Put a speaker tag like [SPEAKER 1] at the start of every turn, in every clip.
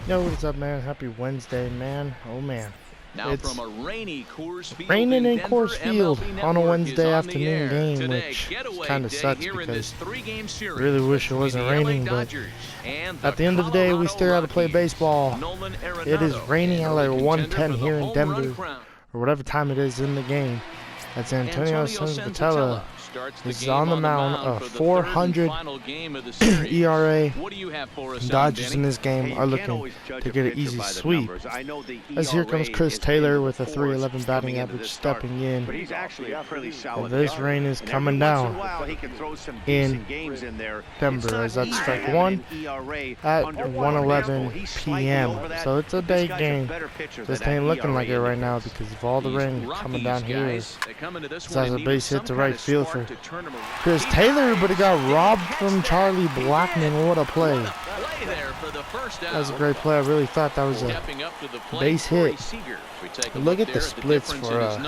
[SPEAKER 1] Yo, what's up, man? Happy Wednesday, man. Oh, man.
[SPEAKER 2] Now
[SPEAKER 1] It's
[SPEAKER 2] from a rainy Coors Field
[SPEAKER 1] raining in
[SPEAKER 2] Denver,
[SPEAKER 1] Coors Field
[SPEAKER 2] MLB
[SPEAKER 1] on a
[SPEAKER 2] Network
[SPEAKER 1] Wednesday
[SPEAKER 2] is on the
[SPEAKER 1] afternoon
[SPEAKER 2] air
[SPEAKER 1] game,
[SPEAKER 2] today.
[SPEAKER 1] which
[SPEAKER 2] Getaway
[SPEAKER 1] kind of
[SPEAKER 2] day
[SPEAKER 1] sucks
[SPEAKER 2] here in
[SPEAKER 1] because
[SPEAKER 2] this three-game series
[SPEAKER 1] really wish it
[SPEAKER 2] between
[SPEAKER 1] wasn't
[SPEAKER 2] the
[SPEAKER 1] raining,
[SPEAKER 2] LA
[SPEAKER 1] but
[SPEAKER 2] Dodgers and
[SPEAKER 1] at the
[SPEAKER 2] the
[SPEAKER 1] end of the day, we
[SPEAKER 2] Colorado
[SPEAKER 1] still got to play
[SPEAKER 2] Rockies.
[SPEAKER 1] baseball.
[SPEAKER 2] Nolan
[SPEAKER 1] It is
[SPEAKER 2] Arenado,
[SPEAKER 1] raining at
[SPEAKER 2] an
[SPEAKER 1] like
[SPEAKER 2] early
[SPEAKER 1] 1:10
[SPEAKER 2] contender for
[SPEAKER 1] here
[SPEAKER 2] the
[SPEAKER 1] in
[SPEAKER 2] home
[SPEAKER 1] Denver,
[SPEAKER 2] run crown.
[SPEAKER 1] or whatever time it is in the game. That's Antonio Senzatella. He's on the mound, a .400 ERA.
[SPEAKER 2] What do you have for us,
[SPEAKER 1] Dodgers in this game are looking to get an easy sweep. As here comes Chris Taylor with a .311 batting average stepping in. And this rain is coming down in Denver, as that's strike one at 1:11 p.m. So it's a day game. This ain't looking like it right now because of all the rain coming down here. This has a base hit to right field for Chris Taylor, but he got robbed from Charlie Blackmon. What a play. That was a great play. I really thought that was a base hit. Look at the splits for the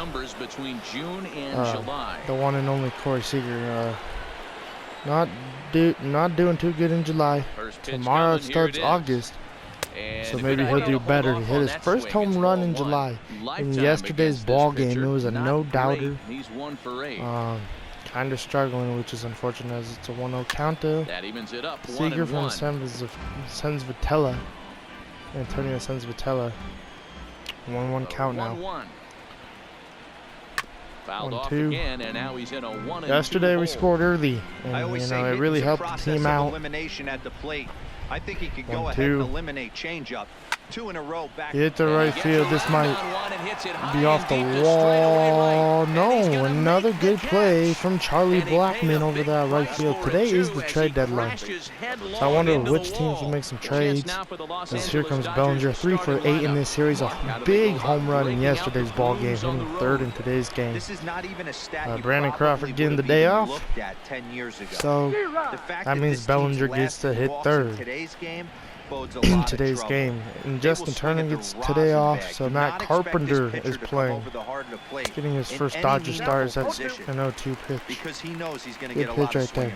[SPEAKER 1] one and only Corey Seager. Not doing too good in July. Tomorrow it starts August. So maybe he'll do better. He hit his first home run in July. In yesterday's ball game, it was a no-doubter. Kind of struggling, which is unfortunate as it's a 1-0 count to Seager from Senzatella. Antonio Senzatella. 1-1 count now. 1-2. Yesterday we scored early, and you know it really helped the team out.
[SPEAKER 3] I think he could go ahead and eliminate changeup. 2 in a row back.
[SPEAKER 1] He hit the right field. This might be off the wall. No, another good play from Charlie Blackmon over that right field. Today is the trade deadline. So I wonder which teams will make some trades. As here comes Bellinger, 3 for 8 in this series. A big home run in yesterday's ball game, hitting third in today's game. Brandon Crawford getting the day off. So that means Bellinger gets to hit third in today's game. And Justin Turner gets today off, so Matt Carpenter is playing. Getting his first Dodger start. That's an 0-2 pitch. Good pitch right there.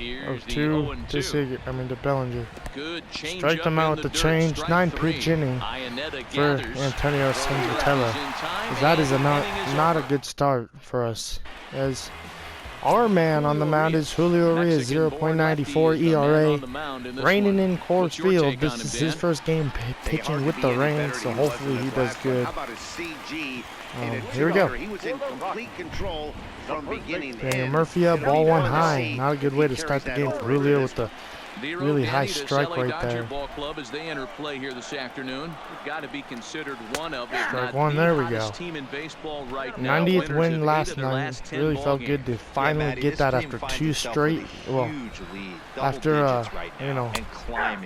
[SPEAKER 1] 0-2 to Seager, to Bellinger. Strike them out with the change. 9-pitch inning for Antonio Senzatella. That is not a good start for us, as our man on the mound is Julio Urias, 0.94 ERA. Raining in Coors Field. This is his first game pitching with the rain, so hopefully he does good. Here we go. Daniel Murphy up, ball one high. Not a good way to start the game for Julio with the really high strike right there. Strike one, there we go. 90th win last night. Really felt good to finally get that after 2 straight. Well, after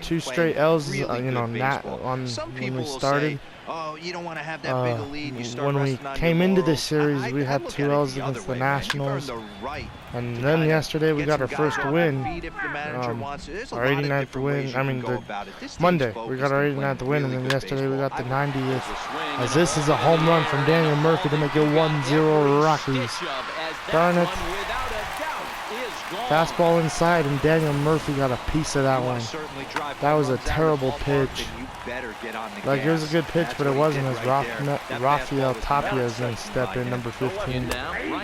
[SPEAKER 1] 2 straight L's, when we started.
[SPEAKER 3] Oh, you don't want to have that big a lead.
[SPEAKER 1] When we came into this series, we had 2 L's against the Nationals, and then yesterday we got our first win, our 89th win. Monday we got our 89th win, and then yesterday we got the 90th. As this is a home run from Daniel Murphy to make it 1-0 Rockies. Darn it! Fastball inside, and Daniel Murphy got a piece of that one. That was a terrible pitch. Like, it was a good pitch, but it wasn't, as Rafael Tapia is going to step in, number 15.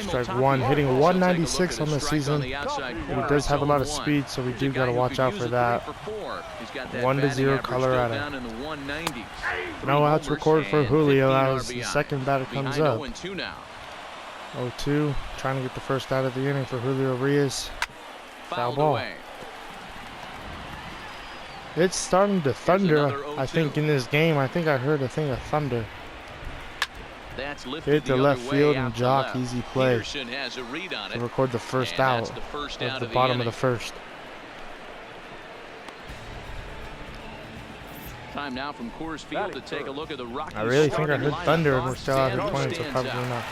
[SPEAKER 1] Strike one, hitting 196 on the season. He does have a lot of speed, so we do got to watch out for that. 1-0 Colorado. No outs recorded for Julio as the second batter comes up. 0-2, trying to get the first out of the inning for Julio Urias. Foul ball. It's starting to thunder, I think, in this game. I think I heard a thing of thunder. Hit the left field and jock, easy play to record the first out at the bottom of the first.
[SPEAKER 2] Time now from Coors Field to take a look at the Rockies.
[SPEAKER 1] I really think I heard thunder, and we're still out here playing, so probably not.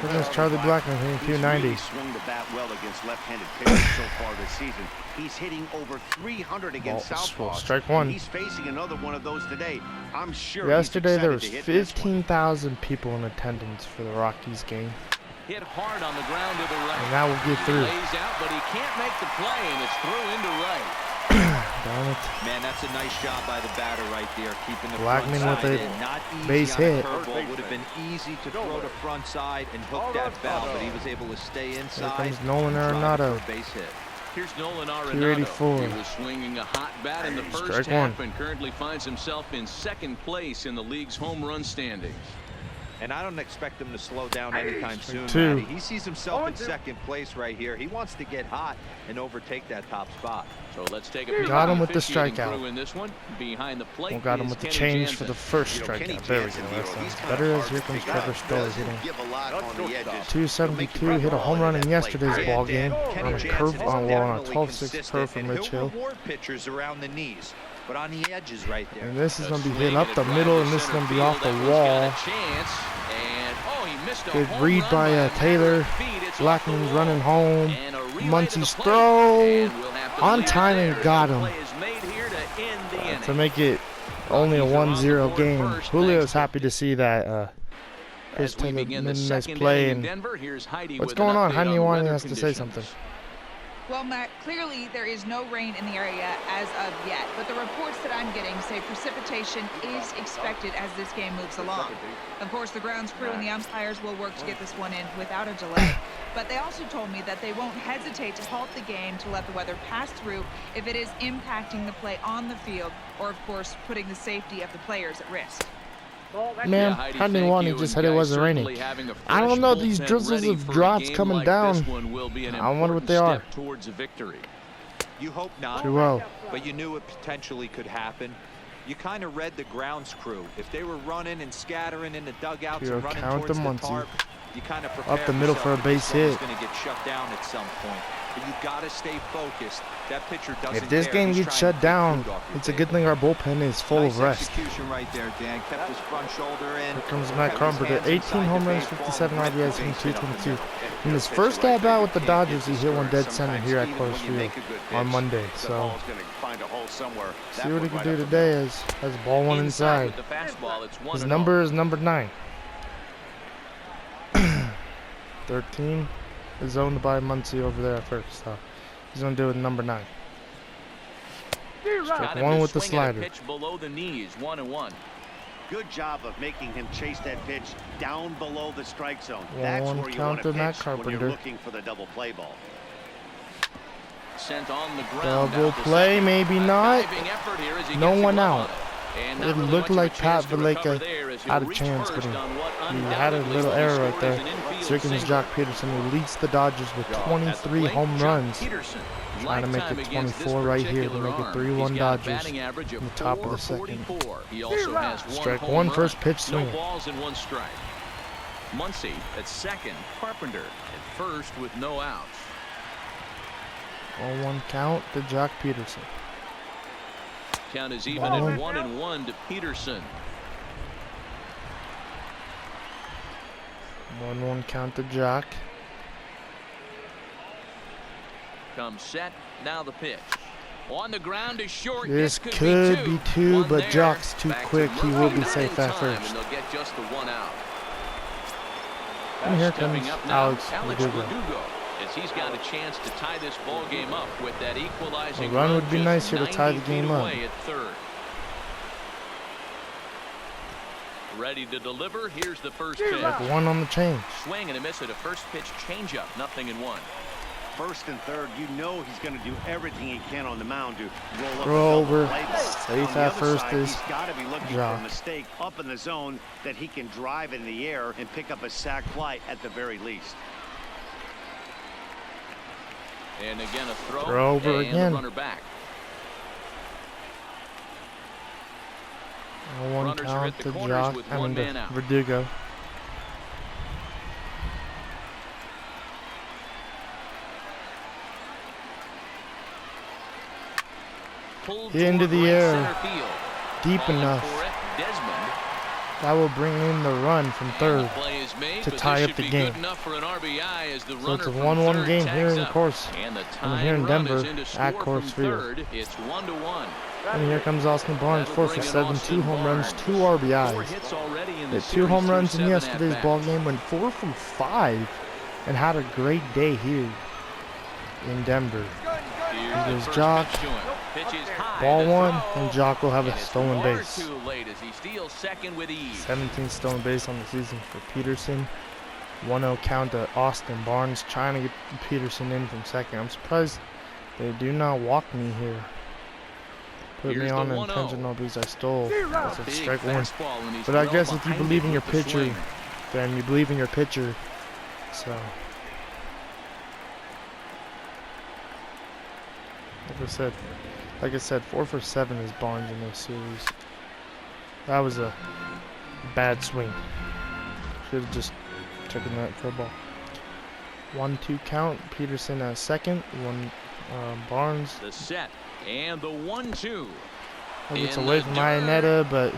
[SPEAKER 1] Look at Charlie Blackmon hitting 290.
[SPEAKER 4] Swung the bat well against left-handed pitchers so far this season. He's hitting over 300 against southpaws.
[SPEAKER 1] Strike one.
[SPEAKER 4] He's facing another one of those today. I'm sure.
[SPEAKER 1] Yesterday there was 15,000 people in attendance for the Rockies game.
[SPEAKER 2] Hit hard on the ground to the right.
[SPEAKER 1] And that will get through.
[SPEAKER 2] Lays out, but he can't make the play, and it's through into right.
[SPEAKER 1] Damn it.
[SPEAKER 3] Man, that's a nice job by the batter right there, keeping the
[SPEAKER 1] Blackman
[SPEAKER 3] front
[SPEAKER 1] with
[SPEAKER 3] side
[SPEAKER 1] a
[SPEAKER 3] in. Not easy
[SPEAKER 1] base
[SPEAKER 3] on a
[SPEAKER 1] hit.
[SPEAKER 3] curveball. Would have been easy to throw to front side and hook that foul, but he was able to stay
[SPEAKER 1] Here
[SPEAKER 3] inside.
[SPEAKER 1] comes Nolan
[SPEAKER 3] and drive it
[SPEAKER 1] Arenado.
[SPEAKER 3] for a base hit.
[SPEAKER 2] Here's Nolan Arenado.
[SPEAKER 1] 284.
[SPEAKER 2] He was swinging a hot bat in the first
[SPEAKER 1] Strike
[SPEAKER 2] half
[SPEAKER 1] one.
[SPEAKER 2] and currently finds himself in second place in the league's home run standings.
[SPEAKER 3] And I don't expect him to slow down anytime soon,
[SPEAKER 1] two.
[SPEAKER 3] Matty. He sees himself in second place right here. He wants to get hot and overtake that top spot.
[SPEAKER 2] So let's take a peek.
[SPEAKER 1] Got him with the
[SPEAKER 2] officiating
[SPEAKER 1] strikeout.
[SPEAKER 2] crew in this one. Behind the plate
[SPEAKER 1] We got him
[SPEAKER 2] is
[SPEAKER 1] with the
[SPEAKER 2] Kenny
[SPEAKER 1] change
[SPEAKER 2] Jansen.
[SPEAKER 1] for the first strikeout. There we go. That sounds better as here comes Trevor Story hitting. 272, hit a home run in yesterday's ball game on a curve on a 12-6 curve from Rich Hill.
[SPEAKER 3] Pitchers around the knees, but on the edges right there.
[SPEAKER 1] And this is going to be hit up the middle, and this is going to be off the wall. Good read by Taylor. Blackman's running home. Muncie's throw on time and got him to make it only a 1-0 game. Julio's happy to see that. Chris Taylor made a nice play. And what's going on? Heidi Wani has to say something.
[SPEAKER 5] Well, Matt, clearly there is no rain in the area as of yet, but the reports that I'm getting say precipitation is expected as this game moves along. Of course, the grounds crew and the umpires will work to get this one in without a delay, but they also told me that they won't hesitate to halt the game to let the weather pass through if it is impacting the play on the field or, of course, putting the safety of the players at risk.
[SPEAKER 1] Man, Heidi Wani just said it wasn't raining. I don't know, these drizzles of drops coming down. I wonder what they are.
[SPEAKER 3] You hope not, but you knew it potentially could happen. You kind of read the grounds crew. If they were running and scattering in the dugouts and running towards the tarp, you kind of prepared
[SPEAKER 1] up the middle for a base hit.
[SPEAKER 3] It's going to get shut down at some point. But you got to stay focused. That pitcher doesn't
[SPEAKER 1] If this game gets shut down, it's a good thing our bullpen is full of rest.
[SPEAKER 3] Execution right there, Dan. Kept his front shoulder in.
[SPEAKER 1] Here comes Matt Carpenter. 18 home runs, 57 RBIs, hitting 222. In his first at bat with the Dodgers, he hit one dead center here at Coors Field on Monday. So see what he can do today as has ball one inside. His number is number 9. 13 is owned by Muncie over there at first. So he's going to do it with number 9. Strike one with the slider.
[SPEAKER 2] Pitch below the knees, 1-1.
[SPEAKER 4] Good job of making him chase that pitch down below the strike zone.
[SPEAKER 1] 1-1
[SPEAKER 4] That's where you want to
[SPEAKER 1] Matt
[SPEAKER 4] pitch when
[SPEAKER 1] Carpenter.
[SPEAKER 4] you're looking for the double play ball.
[SPEAKER 2] Sent on the ground.
[SPEAKER 1] Double play, maybe not. No one out. It looked like Pat Valleca had a chance, but he had a little error right there. So here comes Jock Peterson, who leads the Dodgers with 23 home runs. Trying to make it 24 right here to make it 3-1 Dodgers in the top of the second. Strike one, first pitch swing.
[SPEAKER 2] No balls and 1 strike. Muncie at second. Carpenter at first with no outs.
[SPEAKER 1] 1-1 count to Jock Peterson.
[SPEAKER 2] Count is even at 1-1 to Peterson.
[SPEAKER 1] 1-1 count to Jock.
[SPEAKER 2] Comes set. Now the pitch. On the ground is short.
[SPEAKER 1] This could be 2, but Jock's too quick. He will be safe at first.
[SPEAKER 2] And they'll get just the 1 out.
[SPEAKER 1] And here comes Alex Verdugo.
[SPEAKER 2] As he's got a chance to tie this ball game up with that equalizing
[SPEAKER 1] A run would be nice here to tie the game up.
[SPEAKER 2] At third. Ready to deliver. Here's the first pitch.
[SPEAKER 1] Like 1 on the change.
[SPEAKER 2] Swing and a miss at a first pitch changeup. 0-1.
[SPEAKER 4] First and third, you know he's going to do everything he can on the mound to
[SPEAKER 1] roll over.
[SPEAKER 4] Safe
[SPEAKER 1] at first is
[SPEAKER 4] he's got to be looking for
[SPEAKER 1] Jock.
[SPEAKER 4] a mistake up in the zone that he can drive in the air and pick up a sac fly at the very least.
[SPEAKER 2] And again a throw
[SPEAKER 1] over
[SPEAKER 2] and
[SPEAKER 1] again.
[SPEAKER 2] The runner back.
[SPEAKER 1] 1 count to Jock. Verdugo. Into the air, deep enough. That will bring in the run from third to tie up the game. So it's a 1-1 game here in Coors. And here in Denver at Coors Field.
[SPEAKER 2] It's 1-1.
[SPEAKER 1] And here comes Austin Barnes, 4 for 7, 2 home runs, 2 RBIs. He had 2 home runs in yesterday's ball game, went 4 for 5, and had a great day here in Denver. Here's Jock. Ball one, and Jock will have a stolen base.
[SPEAKER 2] Too late as he steals second with ease.
[SPEAKER 1] 17th stolen base on the season for Peterson. 1-0 count to Austin Barnes trying to get Peterson in from second. I'm surprised they do not walk me here. Put me on intentional because I stole. That's a strike one. But I guess if you believe in your pitcher, then you believe in your pitcher. So, like I said, 4 for 7 is Barnes in this series. That was a bad swing. Should have just taken that curveball. 1-2 count. Peterson at second. Barnes.
[SPEAKER 2] The set and the 1-2.
[SPEAKER 1] It's away from Iannetta, but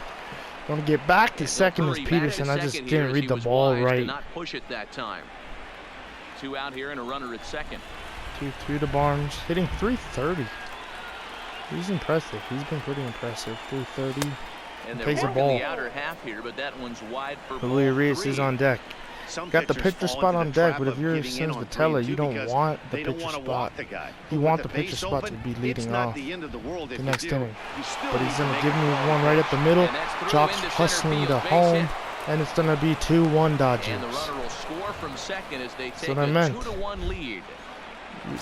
[SPEAKER 1] going to get back to second is Peterson. I just didn't read the ball right.
[SPEAKER 2] Not push it that time. 2 out here and a runner at second.
[SPEAKER 1] 2-2 to Barnes, hitting .330. He's impressive. He's been pretty impressive. .330.
[SPEAKER 2] And
[SPEAKER 1] Plays the ball.
[SPEAKER 2] The outer half here, but that one's wide for
[SPEAKER 1] Julio Urias is on deck. Got the pitcher spot on deck, but if you're Sins Vitello, you don't want the pitcher spot. You want the pitcher spot to be leading off the next inning. But he's going to give me one right up the middle. Jock's hustling to home, and it's going to be 2-1 Dodgers.
[SPEAKER 2] And the runner will score from second as they take a 2-1 lead.
[SPEAKER 1] You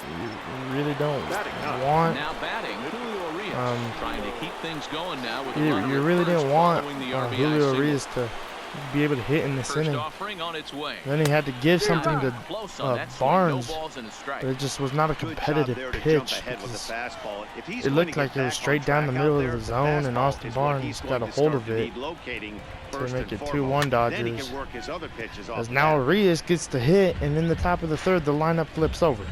[SPEAKER 1] really don't want.
[SPEAKER 2] Now batting, Julio Urias trying to keep things going now with
[SPEAKER 1] you really didn't want Julio Urias to be able to hit in this inning. Then he had to give something to Barnes, but it just was not a competitive pitch. It looked like it was straight down the middle of the zone, and Austin Barnes got a hold of it to make it 2-1 Dodgers. As now Urias gets the hit, and in the top of the third, the lineup flips over.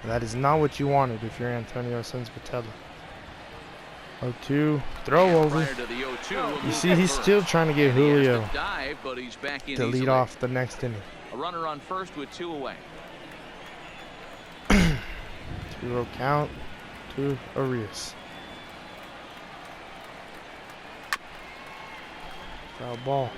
[SPEAKER 1] That is not what you wanted if you're Antonio Sins Vitello. 0-2, throw over. You see, he's still trying to get Julio to lead off the next inning.
[SPEAKER 2] A runner on first with 2 away.
[SPEAKER 1] 2-0 count to Urias. Foul ball.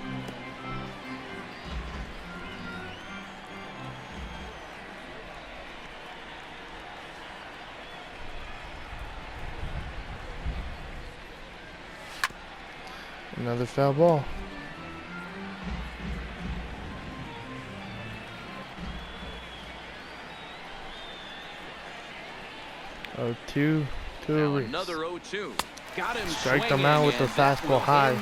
[SPEAKER 1] Another foul ball. Oh, 2 to Urias.
[SPEAKER 2] Another 0-2. Got him.
[SPEAKER 1] Strike them out with the fastball high.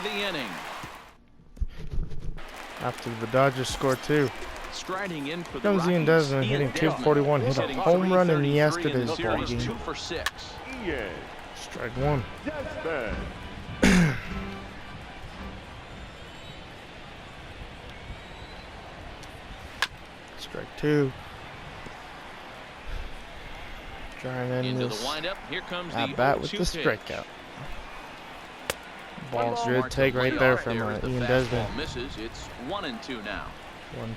[SPEAKER 1] After the Dodgers score 2.
[SPEAKER 2] Striding in for
[SPEAKER 1] Comes Ian Desmond hitting .241, hit a home run in yesterday's ball game.
[SPEAKER 2] 2 for 6.
[SPEAKER 1] Strike 1. Strike 2. Trying to end this at bat with the strikeout. Ball's good take right there from Ian Desmond.
[SPEAKER 2] Misses. It's 1-2 now.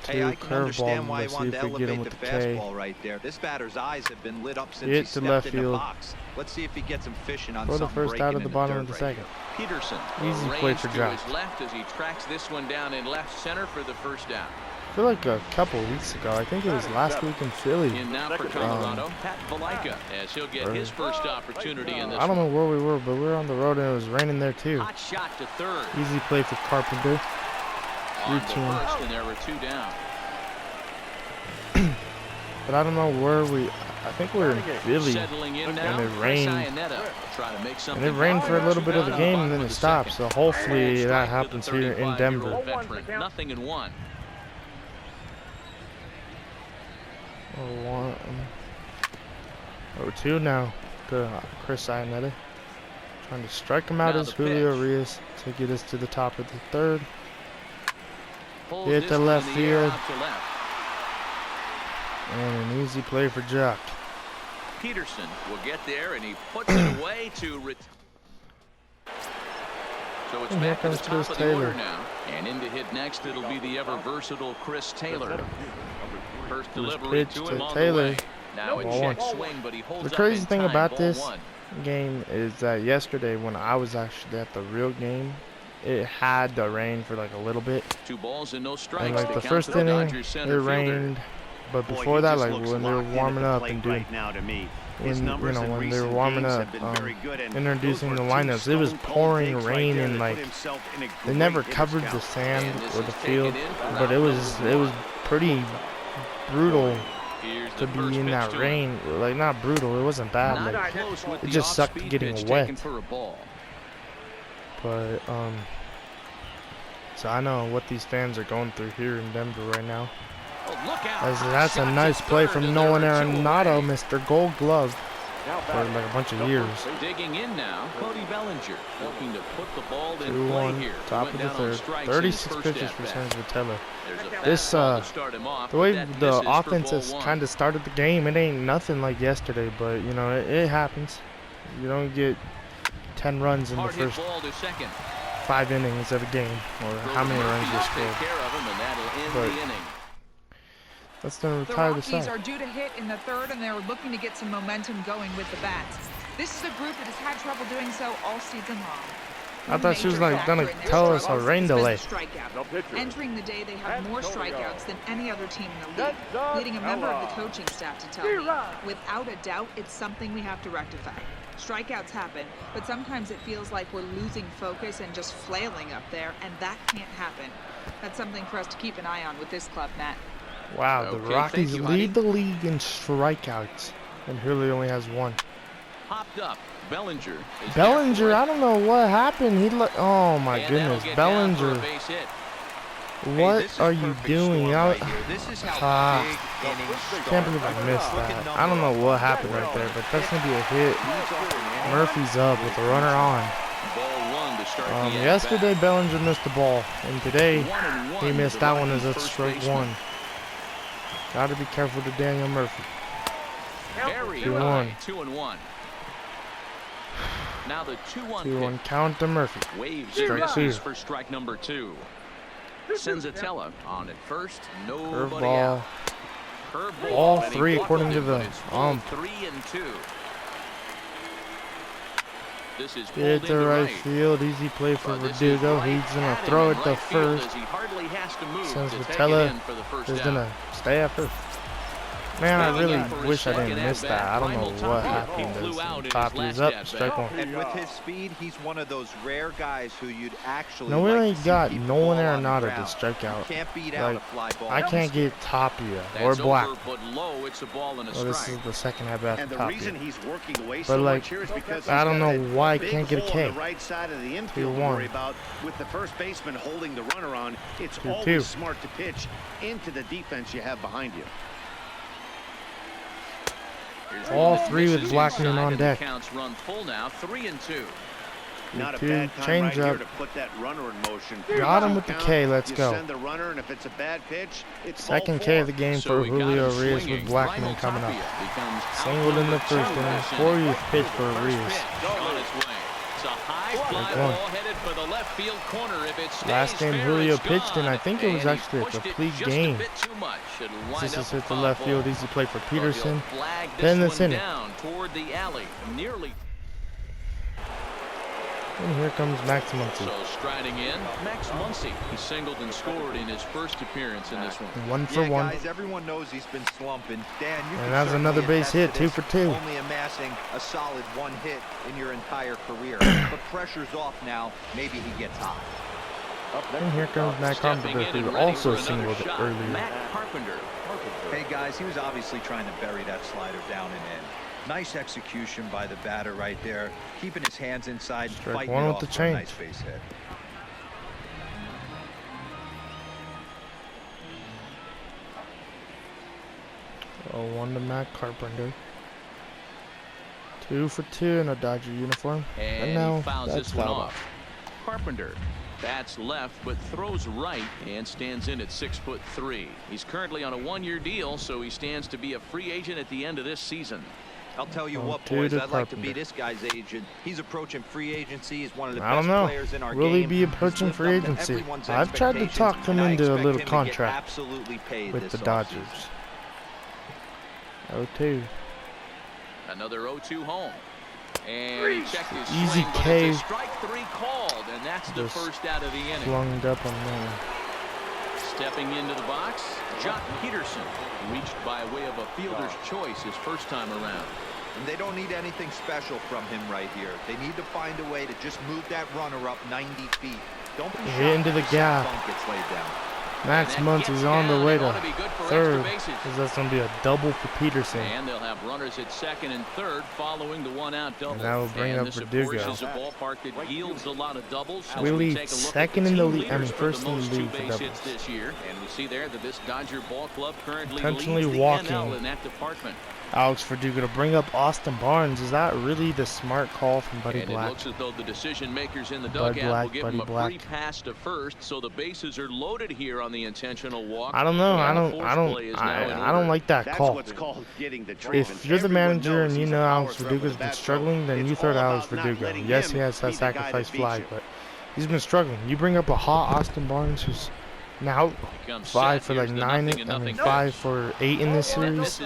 [SPEAKER 1] 1-2 curveball. Let's see if we get him with the K.
[SPEAKER 3] Right there. This batter's eyes have been lit up since
[SPEAKER 1] Hit
[SPEAKER 3] he
[SPEAKER 1] to
[SPEAKER 3] stepped
[SPEAKER 1] left
[SPEAKER 3] in the
[SPEAKER 1] field.
[SPEAKER 3] box. Let's see if he gets him fishing on
[SPEAKER 1] For the
[SPEAKER 3] something
[SPEAKER 1] first out
[SPEAKER 3] breaking
[SPEAKER 1] of the
[SPEAKER 3] in
[SPEAKER 1] bottom of
[SPEAKER 3] third
[SPEAKER 1] the
[SPEAKER 3] right
[SPEAKER 1] second.
[SPEAKER 3] here. Peterson.
[SPEAKER 1] Easy play for Jock.
[SPEAKER 2] Left as he tracks this one down in left center for the first down.
[SPEAKER 1] I feel like a couple weeks ago, I think it was last week in Philly.
[SPEAKER 2] In now for Colorado, Pat Valaika, as he'll get his first opportunity in this.
[SPEAKER 1] I don't know where we were, but we were on the road and it was raining there too.
[SPEAKER 2] Hot shot to third.
[SPEAKER 1] Easy play for Carpenter. Routine.
[SPEAKER 2] First, and there were 2 down.
[SPEAKER 1] But I don't know where we. I think we were in Philly,
[SPEAKER 2] and
[SPEAKER 1] it rained. And it rained for a little bit of the game, and then it stopped. So hopefully that happens here in Denver.
[SPEAKER 2] Nothing in 1.
[SPEAKER 1] 0-2 now to Chris Iannetta. Trying to strike him out as Julio Urias to get us to the top of the third. Hit to left field. And an easy play for Jock.
[SPEAKER 2] Peterson will get there, and he puts it away to so it's back to the top of the order now. And in to hit next, it'll be the ever-versatile Chris Taylor. First delivery to him on the way. Now a check swing, but he holds up.
[SPEAKER 1] The crazy thing about this game is that yesterday when I was actually at the real game, it had to rain for like a little bit.
[SPEAKER 2] 2 balls and no strikes.
[SPEAKER 1] And like the first inning, it rained. But before that, like when they were warming up and doing
[SPEAKER 4] His
[SPEAKER 1] when
[SPEAKER 4] numbers in
[SPEAKER 1] when they were
[SPEAKER 4] recent
[SPEAKER 1] warming
[SPEAKER 4] games
[SPEAKER 1] up,
[SPEAKER 4] have been very good, and
[SPEAKER 1] introducing
[SPEAKER 4] those
[SPEAKER 1] the
[SPEAKER 4] were two
[SPEAKER 1] lineups. It was
[SPEAKER 4] stone cold
[SPEAKER 1] pouring
[SPEAKER 4] takes right
[SPEAKER 1] rain
[SPEAKER 4] there
[SPEAKER 1] and
[SPEAKER 4] that
[SPEAKER 1] like
[SPEAKER 4] put himself in a
[SPEAKER 1] they never
[SPEAKER 4] great
[SPEAKER 1] covered
[SPEAKER 4] hitter's
[SPEAKER 1] the
[SPEAKER 4] count.
[SPEAKER 1] sand
[SPEAKER 2] And this
[SPEAKER 1] or the
[SPEAKER 2] is
[SPEAKER 1] field,
[SPEAKER 2] taken in for
[SPEAKER 1] but
[SPEAKER 2] round
[SPEAKER 1] it was
[SPEAKER 2] number 1.
[SPEAKER 1] pretty brutal
[SPEAKER 2] Here's
[SPEAKER 1] to
[SPEAKER 2] the
[SPEAKER 1] be
[SPEAKER 2] first
[SPEAKER 1] in
[SPEAKER 2] pitch
[SPEAKER 1] that
[SPEAKER 2] to him.
[SPEAKER 1] rain. Like not brutal, it wasn't bad.
[SPEAKER 2] Not
[SPEAKER 1] Like
[SPEAKER 2] close with
[SPEAKER 1] it
[SPEAKER 2] the
[SPEAKER 1] just sucked
[SPEAKER 2] off-speed
[SPEAKER 1] getting
[SPEAKER 2] pitch
[SPEAKER 1] wet.
[SPEAKER 2] taken for a ball.
[SPEAKER 1] But so I know what these fans are going through here in Denver right now.
[SPEAKER 2] Oh, look out.
[SPEAKER 1] As that's a
[SPEAKER 2] Shot to
[SPEAKER 1] nice play
[SPEAKER 2] third,
[SPEAKER 1] from
[SPEAKER 2] and
[SPEAKER 1] Nolan
[SPEAKER 2] there are 2
[SPEAKER 1] Arenado,
[SPEAKER 2] away.
[SPEAKER 1] Mr. Gold Glove, for like a bunch of years.
[SPEAKER 2] Digging in now, Cody Bellinger looking to put the ball in play
[SPEAKER 1] 2-1,
[SPEAKER 2] here.
[SPEAKER 1] top
[SPEAKER 2] Went
[SPEAKER 1] of the
[SPEAKER 2] down on
[SPEAKER 1] third.
[SPEAKER 2] strikes in his
[SPEAKER 1] 36
[SPEAKER 2] first
[SPEAKER 1] pitches for
[SPEAKER 2] at-bat.
[SPEAKER 1] Sands with Taylor.
[SPEAKER 2] There's a
[SPEAKER 1] This
[SPEAKER 2] fastball to start him off,
[SPEAKER 1] the
[SPEAKER 2] but
[SPEAKER 1] way
[SPEAKER 2] that
[SPEAKER 1] the
[SPEAKER 2] misses for
[SPEAKER 1] offense
[SPEAKER 2] ball
[SPEAKER 1] has
[SPEAKER 2] 1.
[SPEAKER 1] kind of started the game, it ain't nothing like yesterday, but you know it happens. You don't get 10 runs in the
[SPEAKER 2] Hard hit
[SPEAKER 1] first
[SPEAKER 2] ball to second.
[SPEAKER 1] 5 innings of a game, or how many runs you
[SPEAKER 2] Take
[SPEAKER 1] score.
[SPEAKER 2] care of him, and that'll end
[SPEAKER 1] But
[SPEAKER 2] the inning.
[SPEAKER 1] let's then
[SPEAKER 5] The
[SPEAKER 1] retire the
[SPEAKER 5] Rockies
[SPEAKER 1] side.
[SPEAKER 5] are due to hit in the third, and they're looking to get some momentum going with the bats. This is a group that has had trouble doing so all season long.
[SPEAKER 1] I thought she was
[SPEAKER 5] Major
[SPEAKER 1] like gonna
[SPEAKER 5] factor in their
[SPEAKER 1] tell us a
[SPEAKER 5] struggles
[SPEAKER 1] rain
[SPEAKER 5] has been
[SPEAKER 1] delay.
[SPEAKER 5] the strikeout. Entering the day, they have more strikeouts than any other team in the league, leading a member of the coaching staff to tell me, without a doubt, it's something we have to rectify. Strikeouts happen, but sometimes it feels like we're losing focus and just flailing up there, and that can't happen. That's something for us to keep an eye on with this club, Matt.
[SPEAKER 1] Wow, the
[SPEAKER 2] Okay,
[SPEAKER 1] Rockies
[SPEAKER 2] thank you, honey.
[SPEAKER 1] lead the league in strikeouts, and Hurley only has 1.
[SPEAKER 2] Popped up. Bellinger. is
[SPEAKER 1] Bellinger,
[SPEAKER 2] there
[SPEAKER 1] I don't know what happened. Oh my
[SPEAKER 2] and
[SPEAKER 1] goodness,
[SPEAKER 2] that'll get down for a
[SPEAKER 1] Bellinger,
[SPEAKER 2] base hit.
[SPEAKER 1] what are you doing?
[SPEAKER 3] This is how big innings start.
[SPEAKER 1] Can't believe I missed that. I don't know what happened right there, but that's gonna be a hit. Murphy's up with a runner on.
[SPEAKER 2] Ball 1 to start the at-bat.
[SPEAKER 1] Yesterday Bellinger missed the ball, and today
[SPEAKER 2] 1-1
[SPEAKER 1] he
[SPEAKER 2] to
[SPEAKER 1] missed
[SPEAKER 2] the
[SPEAKER 1] that one as
[SPEAKER 2] Rockies'
[SPEAKER 1] a
[SPEAKER 2] first
[SPEAKER 1] strike
[SPEAKER 2] baseman.
[SPEAKER 1] 1. Gotta be careful to Daniel Murphy.
[SPEAKER 2] Very
[SPEAKER 1] 2-1.
[SPEAKER 2] high, 2-1. Now the 2-1
[SPEAKER 1] 2-1
[SPEAKER 2] pitch.
[SPEAKER 1] count to Murphy.
[SPEAKER 2] Waves
[SPEAKER 1] Strike
[SPEAKER 2] and misses
[SPEAKER 1] 2.
[SPEAKER 2] for strike number 2. Senzatella on at first. Nobody
[SPEAKER 1] Curveball.
[SPEAKER 2] out. Curveball.
[SPEAKER 1] All
[SPEAKER 2] and he
[SPEAKER 1] 3
[SPEAKER 2] buckled
[SPEAKER 1] according
[SPEAKER 2] it,
[SPEAKER 1] to
[SPEAKER 2] but
[SPEAKER 1] the
[SPEAKER 2] it's full
[SPEAKER 1] ump.
[SPEAKER 2] 3-2. This is pulled
[SPEAKER 1] Hit to
[SPEAKER 2] into
[SPEAKER 1] right field, easy play for
[SPEAKER 2] But this is
[SPEAKER 1] Verdugo.
[SPEAKER 2] right
[SPEAKER 1] He's gonna
[SPEAKER 2] at him
[SPEAKER 1] throw
[SPEAKER 2] in
[SPEAKER 1] it to
[SPEAKER 2] right field
[SPEAKER 1] first.
[SPEAKER 2] as he hardly has to move
[SPEAKER 1] Since
[SPEAKER 2] to take it
[SPEAKER 1] Vitella
[SPEAKER 2] in for the first
[SPEAKER 1] is
[SPEAKER 2] down.
[SPEAKER 1] gonna stay at first. Man, I
[SPEAKER 2] Swinging
[SPEAKER 1] really
[SPEAKER 2] in for
[SPEAKER 1] wish I
[SPEAKER 2] his
[SPEAKER 1] didn't
[SPEAKER 2] second
[SPEAKER 1] miss that.
[SPEAKER 2] at-bat.
[SPEAKER 1] I don't know
[SPEAKER 2] Lionel
[SPEAKER 1] what
[SPEAKER 2] Tapia
[SPEAKER 1] happened.
[SPEAKER 2] flew out in his
[SPEAKER 1] Top is
[SPEAKER 2] last
[SPEAKER 1] up,
[SPEAKER 2] at-bat.
[SPEAKER 1] strike 1.
[SPEAKER 3] And with his speed, he's one of those rare guys who you'd actually
[SPEAKER 1] No, we
[SPEAKER 3] like
[SPEAKER 1] only
[SPEAKER 3] to see
[SPEAKER 1] got
[SPEAKER 3] keep the
[SPEAKER 1] Nolan
[SPEAKER 3] ball on the
[SPEAKER 1] Arenado
[SPEAKER 3] ground.
[SPEAKER 1] to strike out.
[SPEAKER 3] You can't beat out
[SPEAKER 1] Like,
[SPEAKER 3] a fly ball.
[SPEAKER 1] I can't get Tapia or
[SPEAKER 2] That's
[SPEAKER 1] Black.
[SPEAKER 2] over, but low, it's a ball and a
[SPEAKER 1] Well, this
[SPEAKER 2] strike.
[SPEAKER 1] is the second at bat
[SPEAKER 4] And
[SPEAKER 1] for
[SPEAKER 4] the reason
[SPEAKER 1] Tapia.
[SPEAKER 4] he's working away
[SPEAKER 1] But
[SPEAKER 4] so
[SPEAKER 1] like,
[SPEAKER 4] much here is because
[SPEAKER 1] I don't
[SPEAKER 4] he's
[SPEAKER 1] know
[SPEAKER 4] got that
[SPEAKER 1] why I
[SPEAKER 4] big
[SPEAKER 1] can't get a
[SPEAKER 4] hole
[SPEAKER 1] K.
[SPEAKER 4] on the right side of the infield to
[SPEAKER 1] 2-1.
[SPEAKER 4] worry about. With the first baseman holding the runner on, it's
[SPEAKER 1] 2-2.
[SPEAKER 4] always smart to pitch into the defense you have behind you.
[SPEAKER 2] Here's
[SPEAKER 1] All
[SPEAKER 2] one that
[SPEAKER 1] 3 with
[SPEAKER 2] misses
[SPEAKER 1] Blackman
[SPEAKER 2] inside,
[SPEAKER 1] on
[SPEAKER 2] and the
[SPEAKER 1] deck.
[SPEAKER 2] counts run full now, 3-2.
[SPEAKER 4] Not a
[SPEAKER 1] 2-2,
[SPEAKER 4] bad time
[SPEAKER 1] change
[SPEAKER 4] right here
[SPEAKER 1] up.
[SPEAKER 4] to put that runner in motion.
[SPEAKER 1] Got him with the
[SPEAKER 4] Count,
[SPEAKER 1] K, let's
[SPEAKER 4] you
[SPEAKER 1] go.
[SPEAKER 4] Send the runner, and if it's a bad pitch, it's
[SPEAKER 1] Second
[SPEAKER 4] ball
[SPEAKER 1] K
[SPEAKER 4] 4.
[SPEAKER 1] of the game
[SPEAKER 2] So
[SPEAKER 1] for
[SPEAKER 2] we got
[SPEAKER 1] Julio
[SPEAKER 2] him
[SPEAKER 1] Reyes
[SPEAKER 2] swinging.
[SPEAKER 1] with Blackman
[SPEAKER 2] Lionel
[SPEAKER 1] coming up.
[SPEAKER 2] Tapia becomes out
[SPEAKER 1] Singled in the
[SPEAKER 2] number
[SPEAKER 1] first
[SPEAKER 2] 2
[SPEAKER 1] inning,
[SPEAKER 2] this
[SPEAKER 1] 40th pitch for
[SPEAKER 2] First
[SPEAKER 1] Reyes.
[SPEAKER 2] pitch on its way. It's a high fly
[SPEAKER 1] Strike
[SPEAKER 2] ball
[SPEAKER 1] 1.
[SPEAKER 2] headed for the left field corner. If it stays
[SPEAKER 1] Last game
[SPEAKER 2] fair,
[SPEAKER 1] Julio
[SPEAKER 2] it's
[SPEAKER 1] pitched in, I
[SPEAKER 2] gone.
[SPEAKER 1] think it was
[SPEAKER 2] And he
[SPEAKER 1] actually a
[SPEAKER 2] pushed it
[SPEAKER 1] complete
[SPEAKER 2] just
[SPEAKER 1] game.
[SPEAKER 2] A bit too much. It'll wind
[SPEAKER 1] This
[SPEAKER 2] up
[SPEAKER 1] is
[SPEAKER 2] a
[SPEAKER 1] hit the
[SPEAKER 2] foul
[SPEAKER 1] left
[SPEAKER 2] ball.
[SPEAKER 1] field, easy play for
[SPEAKER 2] But he'll
[SPEAKER 1] Peterson.
[SPEAKER 2] flag
[SPEAKER 1] Then
[SPEAKER 2] this
[SPEAKER 1] this
[SPEAKER 2] one
[SPEAKER 1] inning.
[SPEAKER 2] down toward the alley, nearly.
[SPEAKER 1] And here comes Max Muncy.
[SPEAKER 2] So striding in, Max Muncy. He singled and scored in his first appearance in this one.
[SPEAKER 1] 1 for
[SPEAKER 3] Yeah,
[SPEAKER 1] 1.
[SPEAKER 3] guys, everyone knows he's been slumping. Dan, you can
[SPEAKER 1] And that's
[SPEAKER 3] certainly
[SPEAKER 1] another base
[SPEAKER 3] attest
[SPEAKER 1] hit,
[SPEAKER 3] to
[SPEAKER 1] 2
[SPEAKER 3] this,
[SPEAKER 1] for 2.
[SPEAKER 3] only amassing a solid 1 hit in your entire career. But pressure's off now. Maybe he gets hot.
[SPEAKER 1] And here comes Matt
[SPEAKER 2] Stepping
[SPEAKER 1] Carpenter,
[SPEAKER 2] in and
[SPEAKER 1] who
[SPEAKER 2] ready
[SPEAKER 1] also
[SPEAKER 2] for another
[SPEAKER 1] singled
[SPEAKER 2] shot,
[SPEAKER 1] earlier.
[SPEAKER 2] Matt Carpenter.
[SPEAKER 3] Hey, guys, he was obviously trying to bury that slider down and in. Nice execution by the batter right there. Keeping his hands inside,
[SPEAKER 1] Strike
[SPEAKER 3] fighting
[SPEAKER 1] 1
[SPEAKER 3] it
[SPEAKER 1] with
[SPEAKER 3] off
[SPEAKER 1] the
[SPEAKER 3] for a
[SPEAKER 1] change.
[SPEAKER 3] nice base hit.
[SPEAKER 1] Oh, 1 to Matt Carpenter. 2 for 2 in a Dodger uniform.
[SPEAKER 2] And
[SPEAKER 1] no,
[SPEAKER 2] he fouls
[SPEAKER 1] that's
[SPEAKER 2] this one
[SPEAKER 1] fouled
[SPEAKER 2] off. Carpenter bats left but throws right and stands in at 6'3". He's currently on a 1-year deal, so he stands to be a free agent at the end of this season.
[SPEAKER 3] I'll tell you
[SPEAKER 1] Oh,
[SPEAKER 3] what,
[SPEAKER 1] 2
[SPEAKER 3] boys,
[SPEAKER 1] to
[SPEAKER 3] I'd like to be
[SPEAKER 1] Carpenter.
[SPEAKER 3] this guy's agent. He's approaching free agency. He's one of the
[SPEAKER 1] I don't
[SPEAKER 3] best
[SPEAKER 1] know.
[SPEAKER 3] players in our
[SPEAKER 1] Will
[SPEAKER 3] game.
[SPEAKER 1] he be
[SPEAKER 3] He's
[SPEAKER 1] approaching
[SPEAKER 3] lived
[SPEAKER 1] free
[SPEAKER 3] up to
[SPEAKER 1] agency?
[SPEAKER 3] everyone's
[SPEAKER 1] I've tried to talk him
[SPEAKER 3] expectations, and I
[SPEAKER 1] into a
[SPEAKER 3] expect
[SPEAKER 1] little
[SPEAKER 3] him to get
[SPEAKER 1] contract
[SPEAKER 3] absolutely paid
[SPEAKER 1] with
[SPEAKER 3] this
[SPEAKER 1] the
[SPEAKER 3] offseason.
[SPEAKER 1] Dodgers. 0-2.
[SPEAKER 2] Another 0-2 home. And he checked his
[SPEAKER 1] Easy
[SPEAKER 2] swing, but
[SPEAKER 1] K.
[SPEAKER 2] it's a strike 3 called, and that's the
[SPEAKER 1] Just
[SPEAKER 2] first out of the inning.
[SPEAKER 1] Flung up on that.
[SPEAKER 2] Stepping into the box, Jock Peterson reached by way of a fielder's choice his first time around.
[SPEAKER 3] And they don't need anything special from him right here. They need to find a way to just move that runner up 90 feet. Don't be shocked
[SPEAKER 1] into the
[SPEAKER 3] if
[SPEAKER 1] gap.
[SPEAKER 3] Bunt gets laid down.
[SPEAKER 1] Max Muncy is on the way to third. That's going to be a double for Peterson.
[SPEAKER 2] And they'll have runners at second and third following the one-out double.
[SPEAKER 1] And that will bring up Verdugo.
[SPEAKER 2] This, of course, is a ballpark that yields a lot of doubles.
[SPEAKER 1] We lead second in the league. I mean, first in the league for doubles.
[SPEAKER 2] This year, and we see there that this Dodger ball club currently
[SPEAKER 1] Intentionally
[SPEAKER 2] leads the
[SPEAKER 1] walking.
[SPEAKER 2] NL in that department.
[SPEAKER 1] Alex Verdugo to bring up Austin Barnes. Is that really the smart call from Buddy
[SPEAKER 2] And
[SPEAKER 1] Black?
[SPEAKER 2] it looks as though the decision makers in the dugout will give him a
[SPEAKER 1] Black.
[SPEAKER 2] free pass to first, so the bases are loaded here on the intentional walk.
[SPEAKER 1] I don't know. I
[SPEAKER 2] And
[SPEAKER 1] don't like that
[SPEAKER 4] That's
[SPEAKER 1] call.
[SPEAKER 4] what's called getting the treatment.
[SPEAKER 1] If you're the
[SPEAKER 4] Everyone
[SPEAKER 1] manager
[SPEAKER 4] knows
[SPEAKER 1] and you
[SPEAKER 4] he's
[SPEAKER 1] know
[SPEAKER 4] a
[SPEAKER 1] Alex
[SPEAKER 4] power
[SPEAKER 1] Verdugo's
[SPEAKER 4] throw,
[SPEAKER 1] been
[SPEAKER 4] but
[SPEAKER 1] struggling, then
[SPEAKER 4] it's
[SPEAKER 1] you throw to
[SPEAKER 4] all
[SPEAKER 1] Alex
[SPEAKER 4] about not
[SPEAKER 1] Verdugo.
[SPEAKER 4] letting
[SPEAKER 1] Yes,
[SPEAKER 4] him
[SPEAKER 1] he has
[SPEAKER 4] be
[SPEAKER 1] that
[SPEAKER 4] the guy that
[SPEAKER 1] sacrifice
[SPEAKER 4] beats
[SPEAKER 1] fly,
[SPEAKER 4] you.
[SPEAKER 1] but he's been struggling. You bring up a hot Austin Barnes who's now 5 for like 5 for 8 in this series.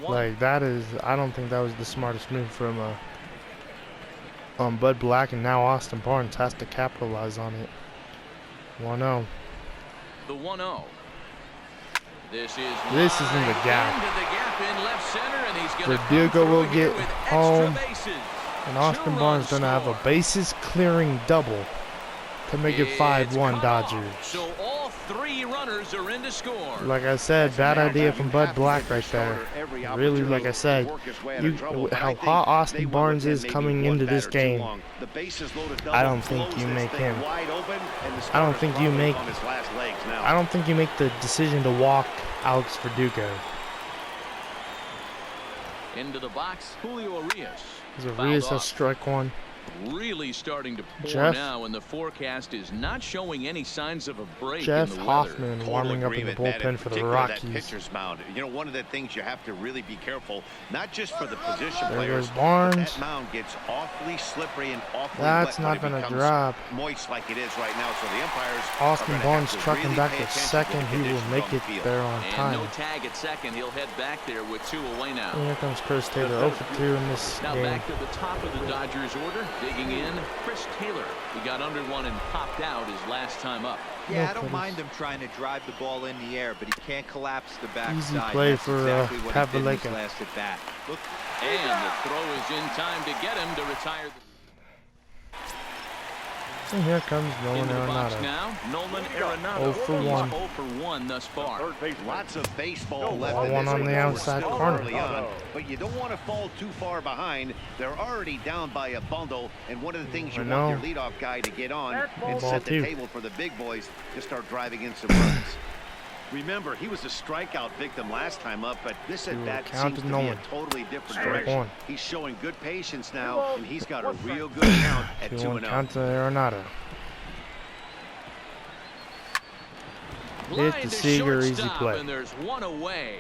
[SPEAKER 1] Like that is, I don't think that was the smartest move from Bud Black, and now Austin Barnes has to capitalize on it. 1-0.
[SPEAKER 2] The 1-0. This is
[SPEAKER 1] in the gap.
[SPEAKER 2] Into the gap in left center, and he's gonna
[SPEAKER 1] Verdugo
[SPEAKER 2] come
[SPEAKER 1] will
[SPEAKER 2] through
[SPEAKER 1] get
[SPEAKER 2] here with extra
[SPEAKER 1] home,
[SPEAKER 2] bases.
[SPEAKER 1] and Austin
[SPEAKER 2] 2
[SPEAKER 1] Barnes
[SPEAKER 2] runs
[SPEAKER 1] gonna have a
[SPEAKER 2] scored.
[SPEAKER 1] bases clearing double to make it 5-1
[SPEAKER 2] It's cut
[SPEAKER 1] Dodgers.
[SPEAKER 2] off. So all 3 runners are in to score.
[SPEAKER 1] Like I said, bad idea from Bud Black right there. Really, like I said, how hot Austin Barnes is coming into this game, I don't think you make him. I don't think you make the decision to walk Alex Verdugo.
[SPEAKER 2] Into the box, Julio Arias.
[SPEAKER 1] Arias has strike one.
[SPEAKER 2] Really starting to pour
[SPEAKER 1] Jeff.
[SPEAKER 2] now, and the forecast is not showing any signs of a break
[SPEAKER 1] Jeff
[SPEAKER 2] in the
[SPEAKER 1] Hoffman
[SPEAKER 2] weather.
[SPEAKER 1] warming up in the bullpen for the Rockies.
[SPEAKER 4] Pitcher's mound. You know, one of the things you have to really be careful, not just for the position
[SPEAKER 1] There
[SPEAKER 4] players,
[SPEAKER 1] goes Barnes.
[SPEAKER 4] but that mound gets awfully slippery and awfully
[SPEAKER 1] That's
[SPEAKER 4] wet
[SPEAKER 1] not
[SPEAKER 4] when it
[SPEAKER 1] gonna
[SPEAKER 4] becomes
[SPEAKER 1] drop.
[SPEAKER 4] moist like it is right now. So the umpires
[SPEAKER 1] Austin
[SPEAKER 4] are gonna
[SPEAKER 1] Barnes
[SPEAKER 4] have to
[SPEAKER 1] trucking
[SPEAKER 4] really
[SPEAKER 1] back
[SPEAKER 4] pay
[SPEAKER 1] to
[SPEAKER 4] attention
[SPEAKER 1] second.
[SPEAKER 4] to the
[SPEAKER 1] He will
[SPEAKER 4] conditions
[SPEAKER 1] make
[SPEAKER 4] on the
[SPEAKER 1] it
[SPEAKER 4] field.
[SPEAKER 1] there on
[SPEAKER 2] And
[SPEAKER 1] time.
[SPEAKER 2] no tag at second. He'll head back there with 2 away now.
[SPEAKER 1] And here comes Chris Taylor, 0 for 2 in this
[SPEAKER 2] Now
[SPEAKER 1] game.
[SPEAKER 2] back to the top of the Dodgers order, digging in, Chris Taylor. He got under one and popped out his last time up.
[SPEAKER 3] Yeah, I don't mind him trying to drive the ball in the air, but he can't collapse the backside.
[SPEAKER 1] Easy play
[SPEAKER 3] That's
[SPEAKER 1] for
[SPEAKER 3] exactly what he did in his
[SPEAKER 1] Kavaleka.
[SPEAKER 3] last at bat. Look,
[SPEAKER 2] And the throw is in time to get him to retire.
[SPEAKER 1] And here comes Nolan
[SPEAKER 2] Into the box
[SPEAKER 1] Arenado.
[SPEAKER 2] now, Nolan Arenado.
[SPEAKER 1] 0 for 1.
[SPEAKER 2] 0 for 1 thus far.
[SPEAKER 4] Lots of baseball left
[SPEAKER 1] Ball
[SPEAKER 4] in
[SPEAKER 1] one
[SPEAKER 4] this
[SPEAKER 1] on the
[SPEAKER 4] one. We're
[SPEAKER 1] outside
[SPEAKER 4] still
[SPEAKER 1] corner.
[SPEAKER 4] early on, but you don't want to fall too far behind. They're already down by a bundle, and one of the things you
[SPEAKER 1] I
[SPEAKER 4] want
[SPEAKER 1] know.
[SPEAKER 4] your leadoff guy to get on and
[SPEAKER 1] Ball
[SPEAKER 4] set the
[SPEAKER 1] two.
[SPEAKER 4] table for the big boys to start driving in some runs. Remember, he was a strikeout victim last time up, but this at bat seems
[SPEAKER 1] counted
[SPEAKER 4] to be
[SPEAKER 1] Nolan.
[SPEAKER 4] a totally different
[SPEAKER 1] Strike
[SPEAKER 4] direction.
[SPEAKER 1] one.
[SPEAKER 4] He's showing good patience now, and he's got a real good count at
[SPEAKER 1] 2-1
[SPEAKER 4] 2-0.
[SPEAKER 1] count to Arenado. Hit the Seager, easy play.
[SPEAKER 2] And there's 1 away.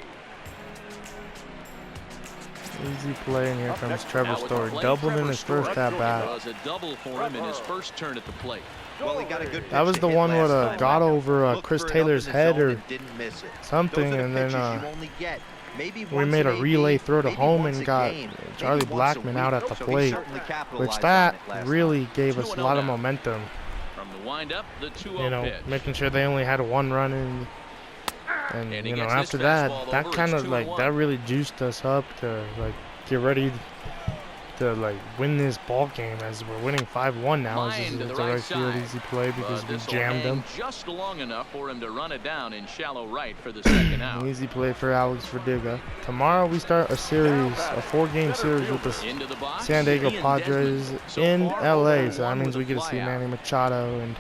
[SPEAKER 1] Easy play, and here comes Trevor
[SPEAKER 2] Now with the
[SPEAKER 1] Story.
[SPEAKER 2] plate,
[SPEAKER 1] Doubled in
[SPEAKER 2] Trevor
[SPEAKER 1] his first
[SPEAKER 2] Story.
[SPEAKER 1] at
[SPEAKER 2] It
[SPEAKER 1] bat.
[SPEAKER 2] was a double for him in his first turn at the plate.
[SPEAKER 3] well, he got a good pitch
[SPEAKER 1] That was
[SPEAKER 3] to
[SPEAKER 1] the
[SPEAKER 3] hit
[SPEAKER 1] one with
[SPEAKER 3] last
[SPEAKER 1] a
[SPEAKER 3] time.
[SPEAKER 1] got over
[SPEAKER 3] Looked
[SPEAKER 1] Chris
[SPEAKER 3] for it up
[SPEAKER 1] Taylor's
[SPEAKER 3] in the
[SPEAKER 1] head
[SPEAKER 3] zone
[SPEAKER 1] or
[SPEAKER 3] and didn't miss it.
[SPEAKER 1] something,
[SPEAKER 3] Those are the
[SPEAKER 1] and then
[SPEAKER 3] pitches you only get. Maybe
[SPEAKER 1] we
[SPEAKER 3] once
[SPEAKER 1] made
[SPEAKER 3] an
[SPEAKER 1] a
[SPEAKER 3] AB,
[SPEAKER 1] relay throw to
[SPEAKER 3] maybe
[SPEAKER 1] home
[SPEAKER 3] once
[SPEAKER 1] and
[SPEAKER 3] a
[SPEAKER 1] got
[SPEAKER 3] game,
[SPEAKER 1] Charlie
[SPEAKER 3] maybe once a
[SPEAKER 1] Blackman
[SPEAKER 3] week.
[SPEAKER 1] out at the
[SPEAKER 3] So he
[SPEAKER 1] plate,
[SPEAKER 3] certainly
[SPEAKER 1] which
[SPEAKER 3] capitalized
[SPEAKER 1] that
[SPEAKER 3] on it last
[SPEAKER 1] really gave us a
[SPEAKER 2] 2-0
[SPEAKER 1] lot of
[SPEAKER 2] now.
[SPEAKER 1] momentum.
[SPEAKER 2] From the windup, the 2-0
[SPEAKER 1] You know,
[SPEAKER 2] pitch.
[SPEAKER 1] making sure they only had 1 run in. And
[SPEAKER 2] And he
[SPEAKER 1] you know,
[SPEAKER 2] gets this
[SPEAKER 1] after that,
[SPEAKER 2] fastball
[SPEAKER 1] that
[SPEAKER 2] over.
[SPEAKER 1] kind
[SPEAKER 2] It's
[SPEAKER 1] of like
[SPEAKER 2] 2-1.
[SPEAKER 1] that really juiced us up to like get ready to like win this ball game, as we're winning 5-1 now. This
[SPEAKER 2] Line
[SPEAKER 1] is
[SPEAKER 2] to
[SPEAKER 1] a
[SPEAKER 2] the
[SPEAKER 1] right
[SPEAKER 2] right
[SPEAKER 1] field
[SPEAKER 2] side.
[SPEAKER 1] easy play because
[SPEAKER 2] But
[SPEAKER 1] we
[SPEAKER 2] this'll
[SPEAKER 1] jammed
[SPEAKER 2] hang
[SPEAKER 1] them.
[SPEAKER 2] just long enough for him to run it down in shallow right for the second out.
[SPEAKER 1] Easy play for Alex Verdugo. Tomorrow we start a series, a 4-game series with the
[SPEAKER 2] Into the box,
[SPEAKER 1] San Diego
[SPEAKER 2] Ian
[SPEAKER 1] Padres
[SPEAKER 2] Desmond. So
[SPEAKER 1] in
[SPEAKER 2] far,
[SPEAKER 1] LA. So
[SPEAKER 2] 0-1
[SPEAKER 1] that means
[SPEAKER 2] with
[SPEAKER 1] we
[SPEAKER 2] a
[SPEAKER 1] get to see
[SPEAKER 2] flyout.
[SPEAKER 1] Manny Machado, and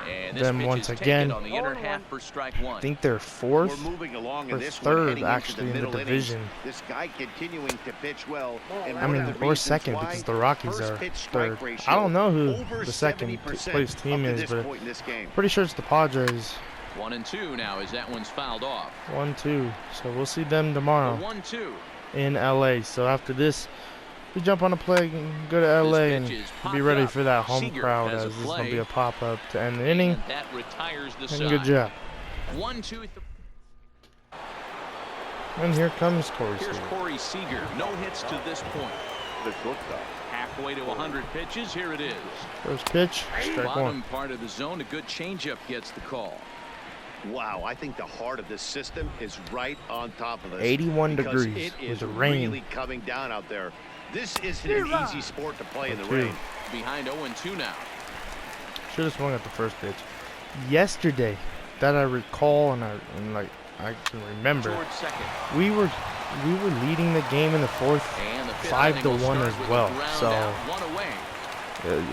[SPEAKER 2] And this
[SPEAKER 1] them
[SPEAKER 2] pitch
[SPEAKER 1] once
[SPEAKER 2] is
[SPEAKER 1] again.
[SPEAKER 2] taken on the inner half for strike 1.
[SPEAKER 1] I think they're 4th
[SPEAKER 4] We're moving along
[SPEAKER 1] or
[SPEAKER 4] in this one,
[SPEAKER 1] 3rd
[SPEAKER 4] heading into
[SPEAKER 1] actually in the
[SPEAKER 4] middle innings.
[SPEAKER 1] division.
[SPEAKER 4] This guy continuing to pitch well. And
[SPEAKER 1] I
[SPEAKER 4] one
[SPEAKER 1] mean,
[SPEAKER 4] of the
[SPEAKER 1] or
[SPEAKER 4] reasons
[SPEAKER 1] 2nd
[SPEAKER 4] why,
[SPEAKER 1] because the Rockies
[SPEAKER 4] first
[SPEAKER 1] are
[SPEAKER 4] pitch strike
[SPEAKER 1] 3rd.
[SPEAKER 4] ratio
[SPEAKER 1] I don't know who
[SPEAKER 4] over
[SPEAKER 1] the 2nd
[SPEAKER 4] 70%
[SPEAKER 1] place team
[SPEAKER 4] up to
[SPEAKER 1] is,
[SPEAKER 4] this
[SPEAKER 1] but
[SPEAKER 4] point in this game.
[SPEAKER 1] pretty sure it's the Padres.
[SPEAKER 2] 1-2 now as that one's fouled off.
[SPEAKER 1] 1-2. So we'll see them tomorrow
[SPEAKER 2] The 1-2.
[SPEAKER 1] in LA. So after this, we jump on a play and go to LA and
[SPEAKER 2] pitch is
[SPEAKER 1] be
[SPEAKER 2] popped
[SPEAKER 1] ready
[SPEAKER 2] up.
[SPEAKER 1] for that home
[SPEAKER 2] Seager
[SPEAKER 1] crowd,
[SPEAKER 2] has a
[SPEAKER 1] as this is going
[SPEAKER 2] play.
[SPEAKER 1] to be a pop-up to end the inning.
[SPEAKER 2] And that retires the
[SPEAKER 1] And
[SPEAKER 2] side.
[SPEAKER 1] good job.
[SPEAKER 2] 1-2.
[SPEAKER 1] And here comes Corey
[SPEAKER 2] Here's
[SPEAKER 1] Seager.
[SPEAKER 2] Corey Seager. No hits to this point. Halfway to 100 pitches. Here it is.
[SPEAKER 1] First pitch, strike
[SPEAKER 2] Bottom
[SPEAKER 1] 1.
[SPEAKER 2] part of the zone. A good changeup gets the call.
[SPEAKER 4] Wow, I think the heart of this system is right on top of us.
[SPEAKER 1] 81
[SPEAKER 4] because
[SPEAKER 1] degrees
[SPEAKER 4] it is
[SPEAKER 1] with the rain.
[SPEAKER 4] really coming down out there. This isn't an easy sport to play in the rain.
[SPEAKER 2] Behind 0-2 now.
[SPEAKER 1] Should have swung at the first pitch. Yesterday, that I recall and I can remember, we were leading the game in the fourth 5-1 as well. So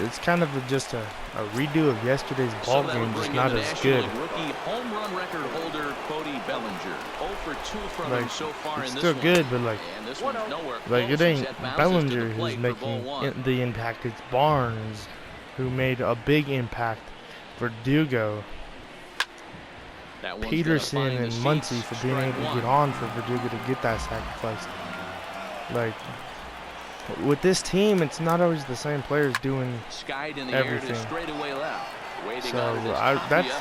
[SPEAKER 1] it's kind of just a redo of yesterday's ball game, just not as good.
[SPEAKER 2] Rookie home run record holder Cody Bellinger. 0 for 2 from him so far in this
[SPEAKER 1] still
[SPEAKER 2] one.
[SPEAKER 1] Good, but like it ain't
[SPEAKER 2] That
[SPEAKER 1] Bellinger
[SPEAKER 2] bounces to the
[SPEAKER 1] who's
[SPEAKER 2] plate for
[SPEAKER 1] making
[SPEAKER 2] ball one.
[SPEAKER 1] the impact. It's Barnes who made a big impact. Verdugo,
[SPEAKER 2] That one's
[SPEAKER 1] Peterson,
[SPEAKER 2] gonna find
[SPEAKER 1] and
[SPEAKER 2] the
[SPEAKER 1] Muncy
[SPEAKER 2] seats.
[SPEAKER 1] for being
[SPEAKER 2] Strike
[SPEAKER 1] able to
[SPEAKER 2] one.
[SPEAKER 1] get on for Verdugo to get that sacrifice. Like, with this team, it's not always the same players doing
[SPEAKER 2] Skied in the
[SPEAKER 1] everything.
[SPEAKER 2] Air to straightaway left. Waiting
[SPEAKER 1] So
[SPEAKER 2] out of this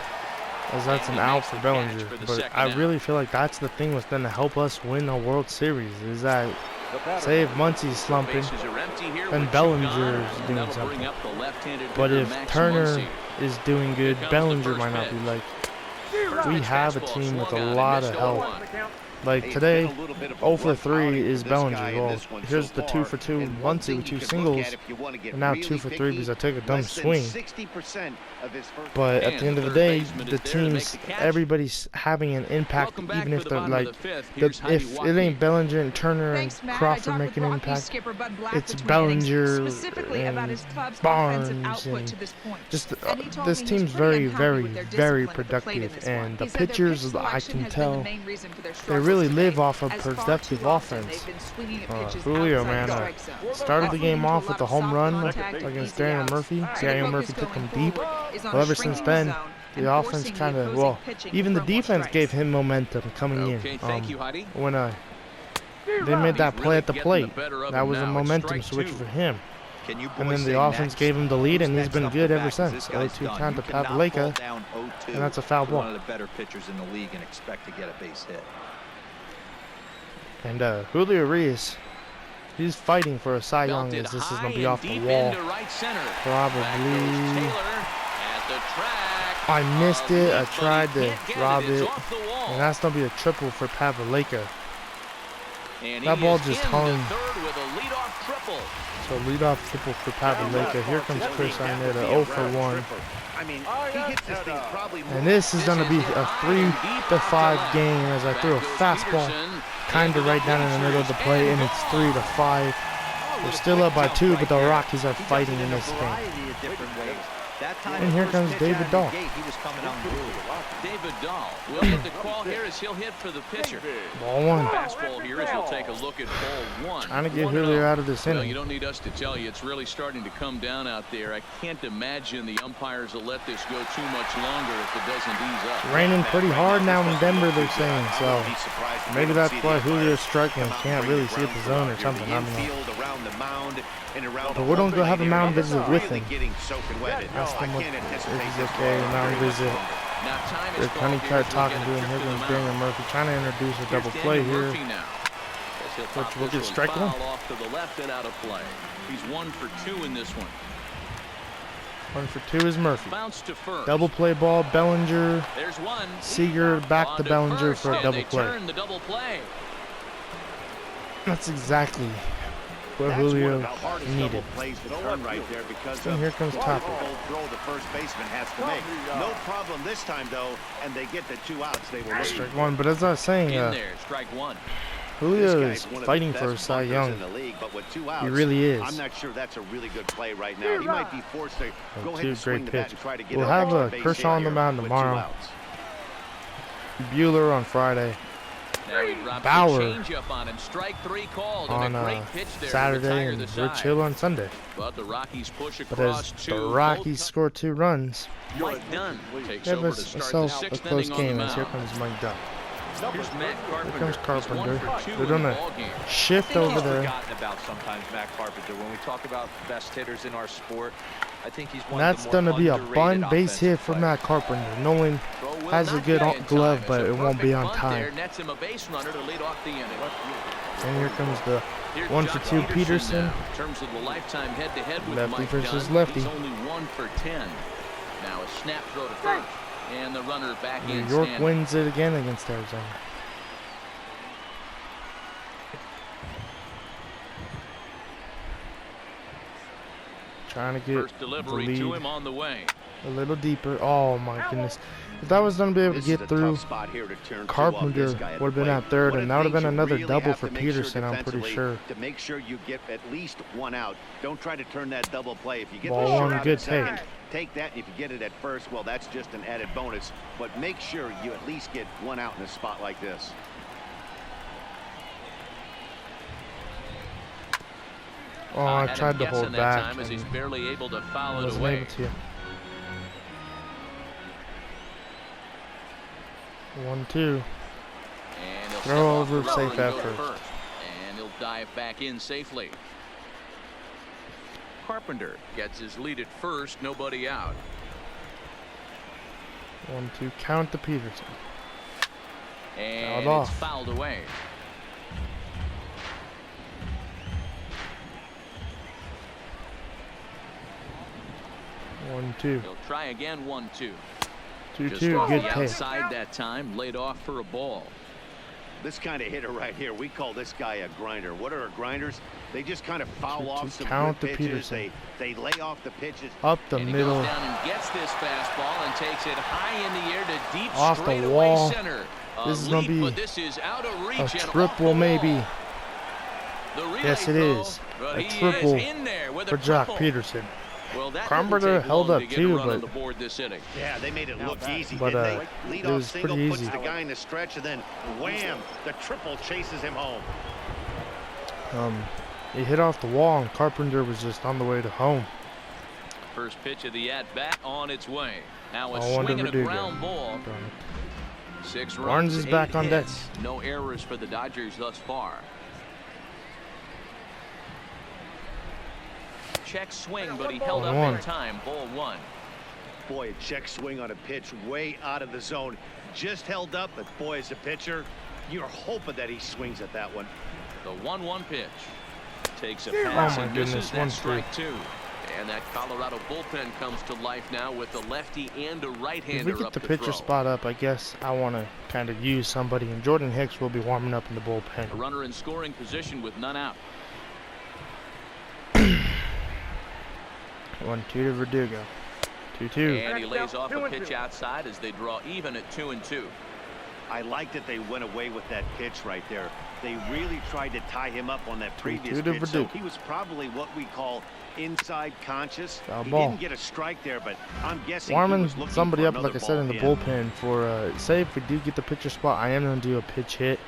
[SPEAKER 1] that's
[SPEAKER 2] And
[SPEAKER 1] an
[SPEAKER 2] he
[SPEAKER 1] out
[SPEAKER 2] makes
[SPEAKER 1] for
[SPEAKER 2] the
[SPEAKER 1] Bellinger.
[SPEAKER 2] catch for the
[SPEAKER 1] But
[SPEAKER 2] second
[SPEAKER 1] I
[SPEAKER 2] out.
[SPEAKER 1] really feel like that's the thing that's going to help us win a World Series. Is that, say if Muncy's slumping,
[SPEAKER 2] Bases are empty here
[SPEAKER 1] then
[SPEAKER 2] with two
[SPEAKER 1] Bellinger's
[SPEAKER 2] gone, and
[SPEAKER 1] doing
[SPEAKER 2] that'll bring
[SPEAKER 1] something.
[SPEAKER 2] up the left-handed
[SPEAKER 1] But
[SPEAKER 2] hitter,
[SPEAKER 1] if
[SPEAKER 2] Max
[SPEAKER 1] Turner
[SPEAKER 2] Muncy.
[SPEAKER 1] is doing good,
[SPEAKER 2] Here comes the
[SPEAKER 1] Bellinger
[SPEAKER 2] first
[SPEAKER 1] might not be
[SPEAKER 2] pitch.
[SPEAKER 1] like. We have a team with a lot of help. Like
[SPEAKER 4] Hey,
[SPEAKER 1] today,
[SPEAKER 4] it's been a little bit of a
[SPEAKER 1] 0 for
[SPEAKER 4] rough
[SPEAKER 1] 3
[SPEAKER 4] outing
[SPEAKER 1] is
[SPEAKER 4] for this guy
[SPEAKER 1] Bellinger.
[SPEAKER 4] in
[SPEAKER 1] Well,
[SPEAKER 4] this one
[SPEAKER 1] here's
[SPEAKER 4] so
[SPEAKER 1] the 2
[SPEAKER 4] far.
[SPEAKER 1] for 2
[SPEAKER 4] And one
[SPEAKER 1] Muncy
[SPEAKER 4] thing
[SPEAKER 1] with 2
[SPEAKER 4] you can look
[SPEAKER 1] singles,
[SPEAKER 4] at if you wanna get
[SPEAKER 1] and now
[SPEAKER 4] really
[SPEAKER 1] 2 for 3
[SPEAKER 4] picky,
[SPEAKER 1] because I took a dumb
[SPEAKER 4] less than
[SPEAKER 1] swing.
[SPEAKER 4] 60% of his first
[SPEAKER 1] But at
[SPEAKER 2] And
[SPEAKER 1] the end
[SPEAKER 2] the
[SPEAKER 1] of the
[SPEAKER 2] third
[SPEAKER 1] day,
[SPEAKER 2] baseman
[SPEAKER 1] the
[SPEAKER 2] is there to make
[SPEAKER 1] teams,
[SPEAKER 2] the catch.
[SPEAKER 1] everybody's having an impact,
[SPEAKER 2] Welcome back
[SPEAKER 1] even
[SPEAKER 2] for
[SPEAKER 1] if
[SPEAKER 2] the
[SPEAKER 1] they're
[SPEAKER 2] bottom of
[SPEAKER 1] like,
[SPEAKER 2] the fifth. Here's Heidi
[SPEAKER 1] if it
[SPEAKER 2] Watkey.
[SPEAKER 1] ain't Bellinger and Turner
[SPEAKER 5] Thanks,
[SPEAKER 1] and
[SPEAKER 5] Matt. I
[SPEAKER 1] Crawford
[SPEAKER 5] talked with
[SPEAKER 1] making an
[SPEAKER 5] Rockies
[SPEAKER 1] impact,
[SPEAKER 5] skipper Bud Black
[SPEAKER 1] it's
[SPEAKER 5] between innings,
[SPEAKER 1] Bellinger
[SPEAKER 5] specifically about his
[SPEAKER 1] and
[SPEAKER 5] club's
[SPEAKER 1] Barnes
[SPEAKER 5] offensive output
[SPEAKER 1] and
[SPEAKER 5] to this point.
[SPEAKER 1] just
[SPEAKER 5] And he told
[SPEAKER 1] this
[SPEAKER 5] me he's
[SPEAKER 1] team's
[SPEAKER 5] pretty
[SPEAKER 1] very,
[SPEAKER 5] unhappy with their
[SPEAKER 1] very
[SPEAKER 5] discipline at the plate in
[SPEAKER 1] productive,
[SPEAKER 5] this one.
[SPEAKER 1] and the
[SPEAKER 5] He said their
[SPEAKER 1] pitchers,
[SPEAKER 5] pitch
[SPEAKER 1] I
[SPEAKER 5] selection
[SPEAKER 1] can
[SPEAKER 5] has been
[SPEAKER 1] tell,
[SPEAKER 5] the main reason for their
[SPEAKER 1] they
[SPEAKER 5] struggles
[SPEAKER 1] really
[SPEAKER 5] today,
[SPEAKER 1] live off of
[SPEAKER 5] as far
[SPEAKER 1] productive
[SPEAKER 5] too often
[SPEAKER 1] offense.
[SPEAKER 5] they've been swinging at pitches
[SPEAKER 1] Julio,
[SPEAKER 5] outside
[SPEAKER 1] man,
[SPEAKER 5] the strike zone.
[SPEAKER 1] started the
[SPEAKER 5] That's
[SPEAKER 1] game
[SPEAKER 5] leading to
[SPEAKER 1] off
[SPEAKER 5] a
[SPEAKER 1] with
[SPEAKER 5] lot
[SPEAKER 1] a
[SPEAKER 5] of
[SPEAKER 1] home
[SPEAKER 5] soft
[SPEAKER 1] run
[SPEAKER 5] contact and
[SPEAKER 1] against
[SPEAKER 5] easy
[SPEAKER 1] Daniel
[SPEAKER 5] outs.
[SPEAKER 1] Murphy.
[SPEAKER 5] The
[SPEAKER 1] Daniel
[SPEAKER 5] focus
[SPEAKER 1] Murphy took
[SPEAKER 5] going
[SPEAKER 1] him deep.
[SPEAKER 5] forward is on
[SPEAKER 1] Well, ever since
[SPEAKER 5] shrinking
[SPEAKER 1] then,
[SPEAKER 5] zone and
[SPEAKER 1] the offense
[SPEAKER 5] forcing the
[SPEAKER 1] kind of,
[SPEAKER 5] opposing
[SPEAKER 1] well,
[SPEAKER 5] pitching
[SPEAKER 1] even
[SPEAKER 5] to
[SPEAKER 1] the
[SPEAKER 5] throw more
[SPEAKER 1] defense
[SPEAKER 5] strikes.
[SPEAKER 1] gave him momentum coming
[SPEAKER 2] Okay,
[SPEAKER 1] in.
[SPEAKER 2] thank you, Heidi.
[SPEAKER 1] When they made that
[SPEAKER 2] He's
[SPEAKER 1] play
[SPEAKER 2] really
[SPEAKER 1] at the
[SPEAKER 2] getting
[SPEAKER 1] plate,
[SPEAKER 2] the better of
[SPEAKER 1] that
[SPEAKER 2] him
[SPEAKER 1] was a
[SPEAKER 2] now. It's
[SPEAKER 1] momentum
[SPEAKER 2] strike
[SPEAKER 1] switch
[SPEAKER 2] two.
[SPEAKER 1] for him.
[SPEAKER 3] Can you
[SPEAKER 1] And
[SPEAKER 3] boys
[SPEAKER 1] then
[SPEAKER 3] say
[SPEAKER 1] the offense
[SPEAKER 3] next?
[SPEAKER 1] gave him the lead, and
[SPEAKER 3] Who's
[SPEAKER 1] he's been
[SPEAKER 3] next
[SPEAKER 1] good
[SPEAKER 3] up the
[SPEAKER 1] ever
[SPEAKER 3] bat? 'Cause
[SPEAKER 1] since.
[SPEAKER 3] this guy's
[SPEAKER 1] 0-2
[SPEAKER 3] done.
[SPEAKER 1] count
[SPEAKER 3] You
[SPEAKER 1] to
[SPEAKER 3] cannot fall
[SPEAKER 1] Pavlika,
[SPEAKER 3] down 0-2
[SPEAKER 1] and that's a foul
[SPEAKER 3] to
[SPEAKER 1] ball.
[SPEAKER 3] one of the better pitchers in the league and expect to get a base hit.
[SPEAKER 1] And Julio Reyes, he's fighting for a Cy Young
[SPEAKER 2] Belted
[SPEAKER 1] as this is
[SPEAKER 2] high
[SPEAKER 1] going to be
[SPEAKER 2] and
[SPEAKER 1] off the
[SPEAKER 2] deep
[SPEAKER 1] wall.
[SPEAKER 2] into right center. Back
[SPEAKER 1] Probably.
[SPEAKER 2] goes Taylor at the track.
[SPEAKER 1] I missed it. I
[SPEAKER 2] Leap, but he
[SPEAKER 1] tried to
[SPEAKER 2] can't get
[SPEAKER 1] drop
[SPEAKER 2] It's
[SPEAKER 1] it.
[SPEAKER 2] off the wall.
[SPEAKER 1] And that's going to be a triple for Pavlika.
[SPEAKER 2] And
[SPEAKER 1] that
[SPEAKER 2] he
[SPEAKER 1] ball
[SPEAKER 2] is
[SPEAKER 1] just
[SPEAKER 2] into
[SPEAKER 1] hung.
[SPEAKER 2] third with a leadoff triple.
[SPEAKER 1] So lead-off triple for Pavlika. Here comes Chris Arnetta, 0 for 1.
[SPEAKER 4] I mean, he hits this thing probably more.
[SPEAKER 1] And this is going to be a 3-5 game as I threw a fastball kind of right down in the middle of the play, and it's 3-5. We're still up by 2, but the Rockies are fighting in this game. And here comes David Dahl.
[SPEAKER 3] He was coming on good.
[SPEAKER 2] David Dahl will get the call here as he'll hit for the pitcher.
[SPEAKER 1] Ball 1.
[SPEAKER 2] Fastball here as we'll take a look at ball 1.
[SPEAKER 1] Trying to get Julio out of this
[SPEAKER 2] Well,
[SPEAKER 1] inning.
[SPEAKER 2] you don't need us to tell you, it's really starting to come down out there. I can't imagine the umpires will let this go too much longer if it doesn't ease up.
[SPEAKER 1] Raining pretty hard now in Denver, they're saying, so maybe that's why Julio's striking. Can't really see at the zone or something. I don't know. But we don't go have a mound visit with him. Ask him if he's okay, mound visit. They're kind of talking to him. Here comes Daniel Murphy trying to introduce a double play here. Which will get strike one.
[SPEAKER 2] Off to the left and out of play. He's 1 for 2 in this one.
[SPEAKER 1] 1 for 2 is Murphy.
[SPEAKER 2] Bounce to first.
[SPEAKER 1] Double play ball, Bellinger.
[SPEAKER 2] There's one.
[SPEAKER 1] Seager back
[SPEAKER 2] On
[SPEAKER 1] to Bellinger
[SPEAKER 2] first,
[SPEAKER 1] for a
[SPEAKER 2] and
[SPEAKER 1] double
[SPEAKER 2] they
[SPEAKER 1] play.
[SPEAKER 2] turn the double play.
[SPEAKER 1] That's exactly what Julio needed. And here comes Topper.
[SPEAKER 4] Throw the first baseman has to make. No problem this time though, and they get the 2 outs they were looking
[SPEAKER 1] Strike
[SPEAKER 4] for.
[SPEAKER 1] 1, but as I was saying,
[SPEAKER 2] In there, strike 1.
[SPEAKER 1] Julio is fighting for a Cy Young. He really is.
[SPEAKER 4] I'm not sure that's a really good play right now. He might be forced to go ahead and swing the bat and try to get
[SPEAKER 1] We'll have Kershaw on the mound tomorrow. Bueller on Friday.
[SPEAKER 2] Now he drops
[SPEAKER 1] Bauer
[SPEAKER 2] a changeup on him. Strike 3 called.
[SPEAKER 1] on
[SPEAKER 2] and a great pitch there to
[SPEAKER 1] Saturday
[SPEAKER 2] retire
[SPEAKER 1] and
[SPEAKER 2] the
[SPEAKER 1] Rich
[SPEAKER 2] side.
[SPEAKER 1] Hill on Sunday.
[SPEAKER 2] But the Rockies push
[SPEAKER 1] But
[SPEAKER 2] across
[SPEAKER 1] as
[SPEAKER 2] 2.
[SPEAKER 1] the Rockies score 2 runs,
[SPEAKER 2] Mike Dunn takes
[SPEAKER 1] give
[SPEAKER 2] over
[SPEAKER 1] us
[SPEAKER 2] to start
[SPEAKER 1] a
[SPEAKER 2] the 6th
[SPEAKER 1] close
[SPEAKER 2] inning on the
[SPEAKER 1] game as here
[SPEAKER 2] mound.
[SPEAKER 1] comes Mike Dunn.
[SPEAKER 2] Here's Matt Carpenter.
[SPEAKER 1] Here comes Carpenter.
[SPEAKER 2] He's 1 for 2
[SPEAKER 1] They're
[SPEAKER 2] in
[SPEAKER 1] doing
[SPEAKER 2] the
[SPEAKER 1] a
[SPEAKER 2] ballgame.
[SPEAKER 1] shift
[SPEAKER 3] I think
[SPEAKER 1] over
[SPEAKER 3] he's
[SPEAKER 1] there.
[SPEAKER 3] forgotten about sometimes Matt Carpenter. When we talk about best hitters in our sport, I think he's
[SPEAKER 1] And
[SPEAKER 3] one
[SPEAKER 1] that's
[SPEAKER 3] of the
[SPEAKER 1] going
[SPEAKER 3] more
[SPEAKER 1] to be a
[SPEAKER 3] underrated
[SPEAKER 1] bunt base
[SPEAKER 3] offensive
[SPEAKER 1] hit for
[SPEAKER 3] players.
[SPEAKER 1] Matt Carpenter. Nolan
[SPEAKER 2] Throw will
[SPEAKER 1] has a
[SPEAKER 2] not
[SPEAKER 1] good
[SPEAKER 2] get in
[SPEAKER 1] glove,
[SPEAKER 2] time.
[SPEAKER 1] but
[SPEAKER 2] It's a
[SPEAKER 1] it won't be
[SPEAKER 2] perfect
[SPEAKER 1] on
[SPEAKER 2] bunt
[SPEAKER 1] time.
[SPEAKER 2] there. Nets him a base runner to lead off the inning.
[SPEAKER 1] And here comes the
[SPEAKER 2] Here's
[SPEAKER 1] 1 for 2
[SPEAKER 2] Jock
[SPEAKER 1] Peterson.
[SPEAKER 2] now. In terms of the lifetime head-to-head with
[SPEAKER 1] Lefty
[SPEAKER 2] Mike
[SPEAKER 1] versus
[SPEAKER 2] Dunn,
[SPEAKER 1] lefty.
[SPEAKER 2] he's only 1 for 10. Now a snap throw to first, and the runner back
[SPEAKER 1] New
[SPEAKER 2] in.
[SPEAKER 1] York
[SPEAKER 2] standing.
[SPEAKER 1] wins it again against Arizona. Trying to get
[SPEAKER 2] First delivery
[SPEAKER 1] the lead
[SPEAKER 2] to him on the way.
[SPEAKER 1] a little deeper. Oh my goodness. If that was going to be able to get through, Carpenter would have been at third, and that would have been another double for Peterson, I'm pretty sure.
[SPEAKER 4] To make sure you get at least one out. Don't try to turn that double play. If you get
[SPEAKER 1] Ball
[SPEAKER 4] the
[SPEAKER 1] one,
[SPEAKER 4] shot
[SPEAKER 1] good
[SPEAKER 4] at second,
[SPEAKER 1] take.
[SPEAKER 4] take that. And if you get it at first, well, that's just an added bonus. But make sure you at least get one out in a spot like this.
[SPEAKER 1] Oh, I tried to hold back.
[SPEAKER 2] Time as he's barely able to foul it
[SPEAKER 1] Wasn't
[SPEAKER 2] away.
[SPEAKER 1] able to. 1-2.
[SPEAKER 2] And he'll
[SPEAKER 1] Throw over,
[SPEAKER 2] step off the
[SPEAKER 1] safe
[SPEAKER 2] road
[SPEAKER 1] at
[SPEAKER 2] and go
[SPEAKER 1] first.
[SPEAKER 2] And he'll dive back in safely. Carpenter gets his lead at first, nobody out.
[SPEAKER 1] 1-2. Count the Peterson.
[SPEAKER 2] And
[SPEAKER 1] Fouled
[SPEAKER 2] it's
[SPEAKER 1] off.
[SPEAKER 2] fouled away.
[SPEAKER 1] One, two.
[SPEAKER 2] He'll try again, 1-2.
[SPEAKER 1] 2-2. Good
[SPEAKER 2] the
[SPEAKER 1] take.
[SPEAKER 2] outside that time, laid off for a ball.
[SPEAKER 4] This kind of hitter right here, we call this guy a grinder. What are grinders? They just kind of foul
[SPEAKER 1] 2-2.
[SPEAKER 4] off some
[SPEAKER 1] Count
[SPEAKER 4] good
[SPEAKER 1] the
[SPEAKER 4] pitches.
[SPEAKER 1] Peterson.
[SPEAKER 4] They lay off the pitches.
[SPEAKER 1] Up the
[SPEAKER 2] And he
[SPEAKER 1] middle.
[SPEAKER 2] goes down and gets this fastball and takes it high in the air to deep
[SPEAKER 1] Off the
[SPEAKER 2] straightaway
[SPEAKER 1] wall.
[SPEAKER 2] center.
[SPEAKER 1] This is gonna be
[SPEAKER 2] but this is out of reach
[SPEAKER 1] A
[SPEAKER 2] and off
[SPEAKER 1] triple,
[SPEAKER 2] the
[SPEAKER 1] maybe.
[SPEAKER 2] wall. The relay
[SPEAKER 1] Yes, it
[SPEAKER 2] throw,
[SPEAKER 1] is.
[SPEAKER 2] but
[SPEAKER 1] A
[SPEAKER 2] he
[SPEAKER 1] triple
[SPEAKER 2] is in there with a
[SPEAKER 1] for Jock
[SPEAKER 2] triple.
[SPEAKER 1] Peterson.
[SPEAKER 2] Well, that
[SPEAKER 1] Carpenter
[SPEAKER 2] didn't take
[SPEAKER 1] held
[SPEAKER 2] long
[SPEAKER 1] up
[SPEAKER 2] to get
[SPEAKER 1] too,
[SPEAKER 2] a run on
[SPEAKER 1] but-
[SPEAKER 2] the board this inning.
[SPEAKER 4] Yeah, they made it look easy,
[SPEAKER 1] But,
[SPEAKER 4] didn't they?
[SPEAKER 1] it
[SPEAKER 4] Leadoff
[SPEAKER 1] was
[SPEAKER 4] single
[SPEAKER 1] pretty
[SPEAKER 4] puts
[SPEAKER 1] easy.
[SPEAKER 4] the guy in the stretch, and then wham, the triple chases him home.
[SPEAKER 1] He hit off the wall, and Carpenter was just on the way to home.
[SPEAKER 2] First pitch of the at-bat on its way. Now a
[SPEAKER 1] I wonder
[SPEAKER 2] swing and a
[SPEAKER 1] Verdugo.
[SPEAKER 2] ground ball.
[SPEAKER 1] Darn it.
[SPEAKER 2] 6 runs,
[SPEAKER 1] Barnes is
[SPEAKER 2] 8
[SPEAKER 1] back on deck.
[SPEAKER 2] hits. No errors for the Dodgers thus far. Check swing, but he held up in
[SPEAKER 1] 1-1.
[SPEAKER 2] time. Ball 1.
[SPEAKER 4] Boy, a check swing on a pitch way out of the zone. Just held up, but boy, as a pitcher, you're hoping that he swings at that one.
[SPEAKER 2] The 1-1 pitch. Takes a pass
[SPEAKER 1] my
[SPEAKER 2] and
[SPEAKER 1] goodness,
[SPEAKER 2] misses. That
[SPEAKER 1] 1-3.
[SPEAKER 2] strike 2. And that Colorado bullpen comes to life now with a lefty and a right-hander
[SPEAKER 1] If we get
[SPEAKER 2] up
[SPEAKER 1] the
[SPEAKER 2] to
[SPEAKER 1] pitcher
[SPEAKER 2] throw.
[SPEAKER 1] spot up, I guess I want to kind of use somebody, and Jordan Hicks will be warming up in the
[SPEAKER 2] A
[SPEAKER 1] bullpen.
[SPEAKER 2] runner in scoring position with none out.
[SPEAKER 1] 1-2 to Verdugo. 2-2.
[SPEAKER 2] And he lays off a pitch outside as they draw even at 2-2.
[SPEAKER 4] I like that they went away with that pitch right there. They really tried to tie him up on that previous
[SPEAKER 1] to
[SPEAKER 4] pitch, so
[SPEAKER 1] Verdugo.
[SPEAKER 4] he was probably what we call inside conscious.
[SPEAKER 1] Foul
[SPEAKER 4] He
[SPEAKER 1] ball.
[SPEAKER 4] didn't get a strike there, but I'm guessing he
[SPEAKER 1] Warming
[SPEAKER 4] was looking
[SPEAKER 1] somebody
[SPEAKER 4] for
[SPEAKER 1] up, like
[SPEAKER 4] another
[SPEAKER 1] I said, in the
[SPEAKER 4] ball in.
[SPEAKER 1] bullpen for, say if we do get the pitcher spot, I am going to do a pitch hit.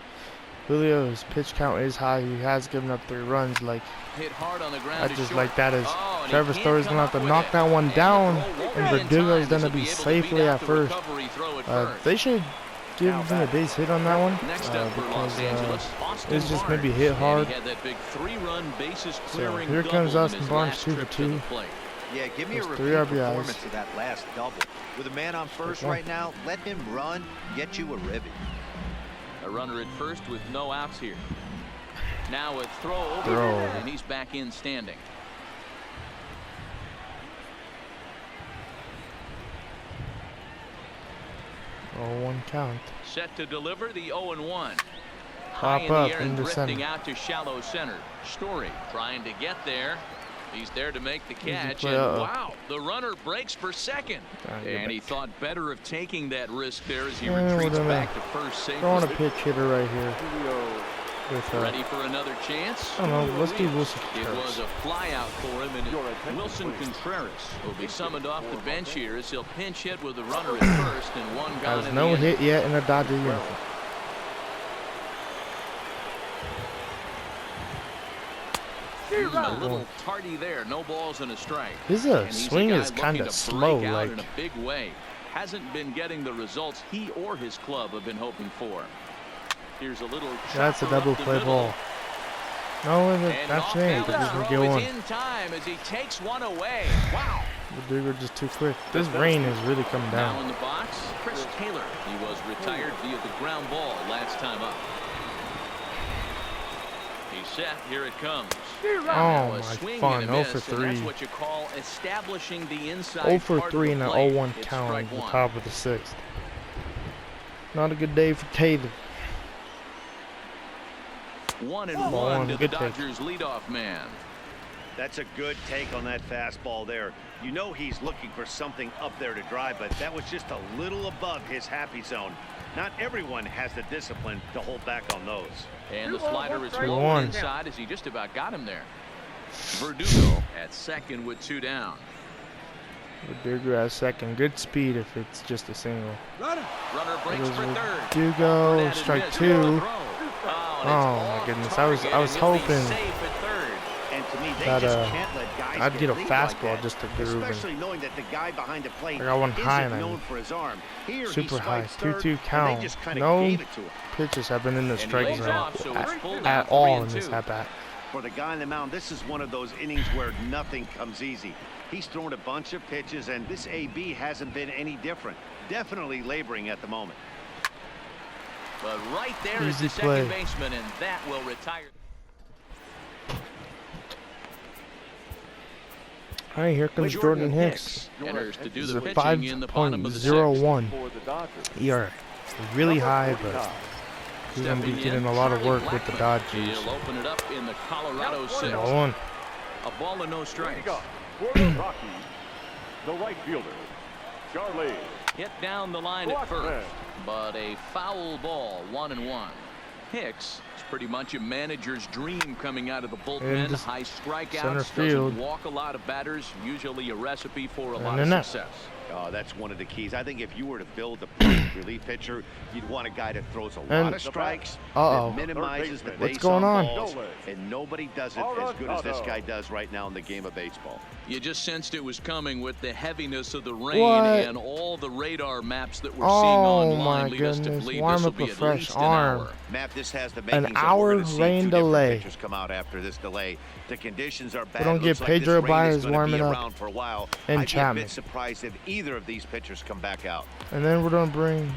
[SPEAKER 1] Julio's pitch count is high. He has given up 3 runs. Like,
[SPEAKER 2] Hit hard on the ground
[SPEAKER 1] I
[SPEAKER 2] to
[SPEAKER 1] just
[SPEAKER 2] short.
[SPEAKER 1] like that as
[SPEAKER 2] Oh, and he
[SPEAKER 1] Trevor
[SPEAKER 2] can't
[SPEAKER 1] Story's
[SPEAKER 2] come
[SPEAKER 1] going to have
[SPEAKER 2] up
[SPEAKER 1] to
[SPEAKER 2] with
[SPEAKER 1] knock
[SPEAKER 2] it.
[SPEAKER 1] that one
[SPEAKER 2] And the
[SPEAKER 1] down,
[SPEAKER 2] throw won't
[SPEAKER 1] and
[SPEAKER 2] be in
[SPEAKER 1] Verdugo's
[SPEAKER 2] time
[SPEAKER 1] going to
[SPEAKER 2] as
[SPEAKER 1] be
[SPEAKER 2] he'll able to
[SPEAKER 1] safely
[SPEAKER 2] beat out
[SPEAKER 1] at
[SPEAKER 2] the
[SPEAKER 1] first.
[SPEAKER 2] recovery throw at first.
[SPEAKER 1] They should give him a base hit on that one
[SPEAKER 2] Next up for Los Angeles, Austin
[SPEAKER 1] it's just
[SPEAKER 2] Barnes.
[SPEAKER 1] maybe hit hard.
[SPEAKER 2] And he had that big 3-run bases clearing
[SPEAKER 1] here comes
[SPEAKER 2] double in
[SPEAKER 1] Austin
[SPEAKER 2] his
[SPEAKER 1] Barnes,
[SPEAKER 2] last
[SPEAKER 1] 2 for
[SPEAKER 2] trip to
[SPEAKER 1] 2.
[SPEAKER 2] the plate.
[SPEAKER 3] Yeah, give me a
[SPEAKER 1] Those
[SPEAKER 3] repeat
[SPEAKER 1] 3 RBIs.
[SPEAKER 3] performance of that last double. With a man on first
[SPEAKER 1] one.
[SPEAKER 3] right now, let him run, get you a ribby.
[SPEAKER 2] A runner at first with no outs here. Now a throw over,
[SPEAKER 1] Throw.
[SPEAKER 2] and he's back in standing.
[SPEAKER 1] Oh, 1 count.
[SPEAKER 2] Set to deliver the 0-1.
[SPEAKER 1] Pop
[SPEAKER 2] High in
[SPEAKER 1] up
[SPEAKER 2] the air and
[SPEAKER 1] into
[SPEAKER 2] drifting
[SPEAKER 1] center.
[SPEAKER 2] out to shallow center. Story trying to get there. He's there to make the catch,
[SPEAKER 1] play,
[SPEAKER 2] and
[SPEAKER 1] uh-oh.
[SPEAKER 2] wow, the runner breaks for second.
[SPEAKER 1] Trying to get
[SPEAKER 2] And he
[SPEAKER 1] back.
[SPEAKER 2] thought better of taking that risk there as he
[SPEAKER 1] Yeah,
[SPEAKER 2] retreats
[SPEAKER 1] we're gonna
[SPEAKER 2] back to first
[SPEAKER 1] Throwing a
[SPEAKER 2] safely.
[SPEAKER 1] pitch hitter right here. With,
[SPEAKER 2] Ready for another chance?
[SPEAKER 1] I don't know, let's do Wilson
[SPEAKER 2] It was
[SPEAKER 1] Contreras.
[SPEAKER 2] a fly out for him, and Wilson Contreras will be summoned off the bench here as he'll pinch hit with the runner at first and one gone
[SPEAKER 1] Has
[SPEAKER 2] in
[SPEAKER 1] no
[SPEAKER 2] the inning.
[SPEAKER 1] hit yet in a Dodger uniform.
[SPEAKER 2] A little tardy there, no balls and a strike.
[SPEAKER 1] His
[SPEAKER 2] And he's a
[SPEAKER 1] swing
[SPEAKER 2] guy
[SPEAKER 1] is kind
[SPEAKER 2] looking
[SPEAKER 1] of
[SPEAKER 2] to
[SPEAKER 1] slow.
[SPEAKER 2] break out
[SPEAKER 1] Like,
[SPEAKER 2] in a big way. Hasn't been getting the results he or his club have been hoping for. Here's a little
[SPEAKER 1] that's a
[SPEAKER 2] chopper up
[SPEAKER 1] double
[SPEAKER 2] the
[SPEAKER 1] play
[SPEAKER 2] middle.
[SPEAKER 1] ball. No,
[SPEAKER 2] And
[SPEAKER 1] that's it.
[SPEAKER 2] off-balance
[SPEAKER 1] Just gonna
[SPEAKER 2] throw
[SPEAKER 1] get
[SPEAKER 2] is
[SPEAKER 1] one.
[SPEAKER 2] in time as he takes one away. Wow.
[SPEAKER 1] Verdugo just too quick. This rain is really coming
[SPEAKER 2] Now
[SPEAKER 1] down.
[SPEAKER 2] in the box, Chris Taylor. He was retired via the ground ball last time up. He's set. Here it comes. Now
[SPEAKER 1] Oh
[SPEAKER 2] a
[SPEAKER 1] my
[SPEAKER 2] swing
[SPEAKER 1] fun.
[SPEAKER 2] and a
[SPEAKER 1] 0
[SPEAKER 2] miss,
[SPEAKER 1] for
[SPEAKER 2] and that's
[SPEAKER 1] 3.
[SPEAKER 2] what you call establishing the inside
[SPEAKER 1] 0 for
[SPEAKER 2] part
[SPEAKER 1] 3
[SPEAKER 2] of
[SPEAKER 1] and
[SPEAKER 2] the
[SPEAKER 1] an
[SPEAKER 2] plate.
[SPEAKER 1] 0-1
[SPEAKER 2] It's
[SPEAKER 1] count
[SPEAKER 2] strike
[SPEAKER 1] at the
[SPEAKER 2] one.
[SPEAKER 1] top of the 6th. Not a good day for Taylor.
[SPEAKER 2] 1-1
[SPEAKER 1] Ball
[SPEAKER 2] to
[SPEAKER 1] one,
[SPEAKER 2] the
[SPEAKER 1] good take.
[SPEAKER 2] Dodgers leadoff man.
[SPEAKER 4] That's a good take on that fastball there. You know he's looking for something up there to drive, but that was just a little above his happy zone. Not everyone has the discipline to hold back on those.
[SPEAKER 2] And the slider is low inside as he just about got him there. Verdugo at second with 2 down.
[SPEAKER 1] Verdugo at second. Good speed if it's just a single.
[SPEAKER 2] Runner breaks for third.
[SPEAKER 1] Verdugo, strike 2. Oh my goodness! I was hoping that I'd get a fastball just to groove him. I got one high and I'm super high. 2-2 count. No pitches have been in the strike zone at all in this at bat.
[SPEAKER 4] For the guy on the mound, this is one of those innings where nothing comes easy. He's thrown a bunch of pitches, and this AB hasn't been any different. Definitely laboring at the moment.
[SPEAKER 2] But right there is the second baseman, and that will retire.
[SPEAKER 1] All right, here comes Jordan Hicks.
[SPEAKER 2] Enters to do
[SPEAKER 1] This is
[SPEAKER 2] the
[SPEAKER 1] a
[SPEAKER 2] pitching in the bottom of the
[SPEAKER 1] 5.01 ERA. Really high, but he's going to be getting a lot of work with the Dodgers.
[SPEAKER 2] He'll open it up in the Colorado 6.
[SPEAKER 1] Ball 1.
[SPEAKER 2] A ball and no strikes.
[SPEAKER 6] The right fielder, Charlie.
[SPEAKER 2] Hit down the line at first, but a foul ball, 1-1. Hicks is pretty much a manager's dream coming out of the bullpen. High strikeouts, doesn't walk a lot of batters, usually a recipe for a lot of success.
[SPEAKER 4] Oh, that's one of the keys. I think if you were to build a perfect relief pitcher, you'd want a guy that throws a lot of strikes, that minimizes the base on balls, and nobody does it as good as this guy does right now in the game of baseball.
[SPEAKER 2] You just sensed it was coming with the heaviness of the rain and all the radar maps that we're seeing online lead us to believe this will be at least an hour.
[SPEAKER 4] Matt, this has the
[SPEAKER 1] an hour rain delay.
[SPEAKER 4] Pitchers come out after this delay. The conditions are bad.
[SPEAKER 1] We don't get Pedro Baez warming up
[SPEAKER 4] for a while.
[SPEAKER 1] and
[SPEAKER 4] I'd
[SPEAKER 1] Chapman.
[SPEAKER 4] be a bit surprised if either of these pitchers come back out.
[SPEAKER 1] And then we're gonna bring.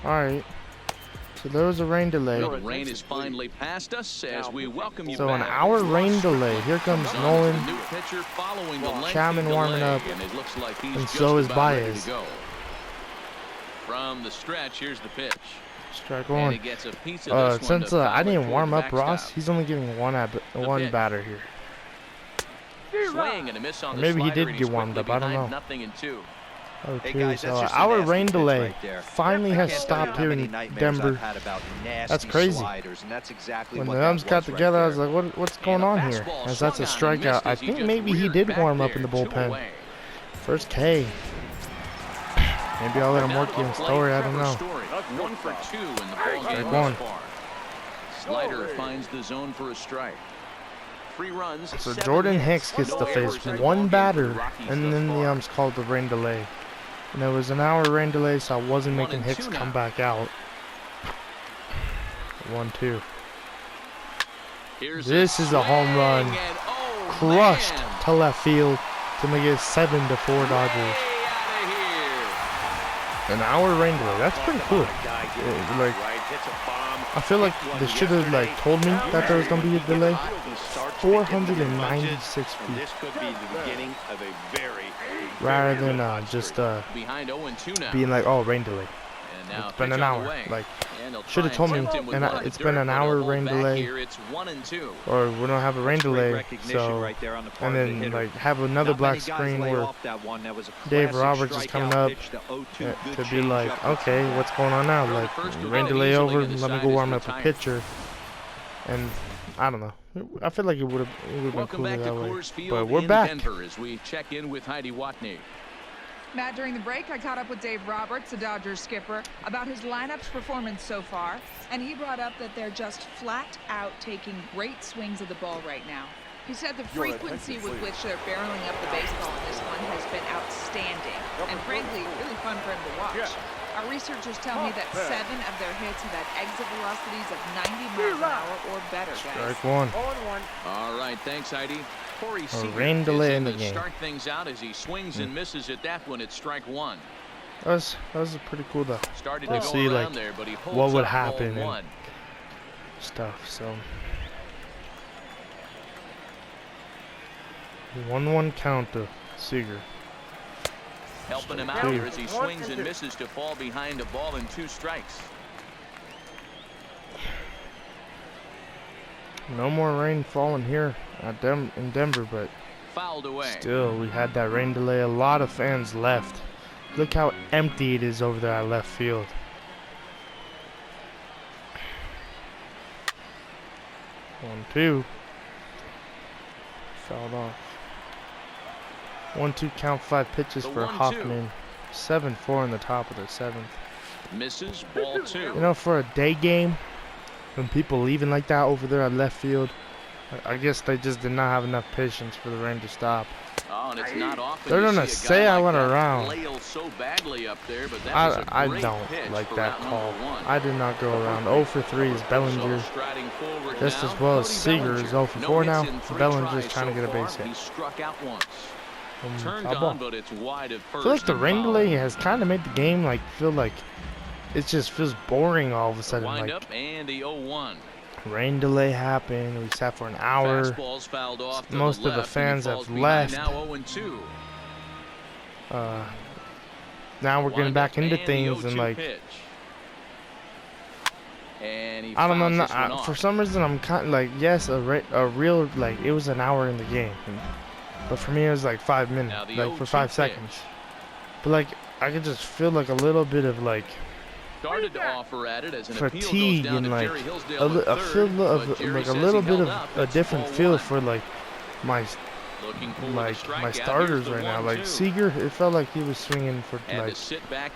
[SPEAKER 1] All right. So there was a rain delay.
[SPEAKER 2] The rain is finally past us as we welcome you
[SPEAKER 1] so
[SPEAKER 2] back.
[SPEAKER 1] An hour rain delay. Here comes Nolan.
[SPEAKER 2] New pitcher following the
[SPEAKER 1] Chapman warming up,
[SPEAKER 2] and it looks like he's
[SPEAKER 1] and so is Baez.
[SPEAKER 2] From the stretch, here's the pitch.
[SPEAKER 1] Strike 1. Since I didn't warm up Ross, he's only giving one batter here.
[SPEAKER 2] Swing and a miss on
[SPEAKER 1] maybe he did get warmed up. I don't know. Okay, so our rain delay finally has stopped here in Denver. That's crazy. When the M's got together, I was like, what's going on here? As that's a strikeout. I think maybe he did warm up in the bullpen. First K. Maybe I'll let him work in story. I don't know.
[SPEAKER 2] 1 for 2 in the ball game thus far. Slider finds the zone for a strike. 3 runs.
[SPEAKER 1] So Jordan Hicks gets to face one batter, and then the M's called the rain delay. And there was an hour rain delay, so I wasn't making Hicks come back out. 1-2. This is a home run, crushed to left field to make it 7-4 Dodgers. An hour rain delay. That's pretty cool. I feel like they should have told me that there was gonna be a delay. 496 feet. Rather than just being like, oh, rain delay. It's been an hour. Like, should have told me. And it's been an hour rain delay. Or we don't have a rain delay. So, and then have another black screen where Dave Roberts is coming up to be like, okay, what's going on now? Like, rain delay over. Let me go warm up a pitcher. And I don't know. I feel like it would have been cooler that way. But we're back.
[SPEAKER 2] As we check in with Heidi Watney.
[SPEAKER 5] Matt, during the break, I caught up with Dave Roberts, the Dodgers skipper, about his lineup's performance so far, and he brought up that they're just flat out taking great swings of the ball right now. He said the frequency with which they're barreling up the baseball in this one has been outstanding, and frankly, really fun for him to watch. Our researchers tell me that 7 of their hits have had exit velocities of 90 miles an hour or better, guys.
[SPEAKER 1] Strike 1.
[SPEAKER 2] All right, thanks, Heidi.
[SPEAKER 1] A rain delay in the game.
[SPEAKER 2] Start things out as he swings and misses at that one. It's strike 1.
[SPEAKER 1] That was pretty cool to
[SPEAKER 2] Let's
[SPEAKER 1] see what would happen and stuff. So 1-1 count to Seager.
[SPEAKER 2] Helping him out here as he swings and misses to fall behind a ball and 2 strikes.
[SPEAKER 1] No more rain falling here at in Denver, but
[SPEAKER 2] fouled away.
[SPEAKER 1] Still, we had that rain delay. A lot of fans left. Look how empty it is over there at left field. 1-2. Fouled off. 1-2 count, 5 pitches for Hoffman. 7-4 in the top of the 7th.
[SPEAKER 2] Misses, ball 2.
[SPEAKER 1] You know, for a day game, when people leaving like that over there at left field, I guess they just did not have enough patience for the rain to stop.
[SPEAKER 2] Oh, and it's not often
[SPEAKER 1] they're gonna say I went around.
[SPEAKER 2] So badly up there, but that
[SPEAKER 1] I don't like that call. I did not go around. 0 for 3 is Bellinger, just as well as Seager is 0 for 4 now. Bellinger's trying to get a base hit.
[SPEAKER 2] He struck out once. Turned on, but it's wide at first.
[SPEAKER 1] I feel like the rain delay has kind of made the game feel like it just feels boring all of a sudden.
[SPEAKER 2] Wind up and the 0-1.
[SPEAKER 1] Rain delay happened. We sat for an hour.
[SPEAKER 2] Fouled off
[SPEAKER 1] Most of the fans have left.
[SPEAKER 2] Now 0-2.
[SPEAKER 1] Now we're getting back into things and like I don't know. For some reason, I'm kind of like, yes, a real like it was an hour in the game, but for me it was like 5 minutes, like for 5 seconds. But like I could just feel like a little bit of like
[SPEAKER 2] started to offer at it as an
[SPEAKER 1] fatigue and like a feel of like a little bit of a different feel for like my starters right now. Like Seager, it felt like he was swinging for like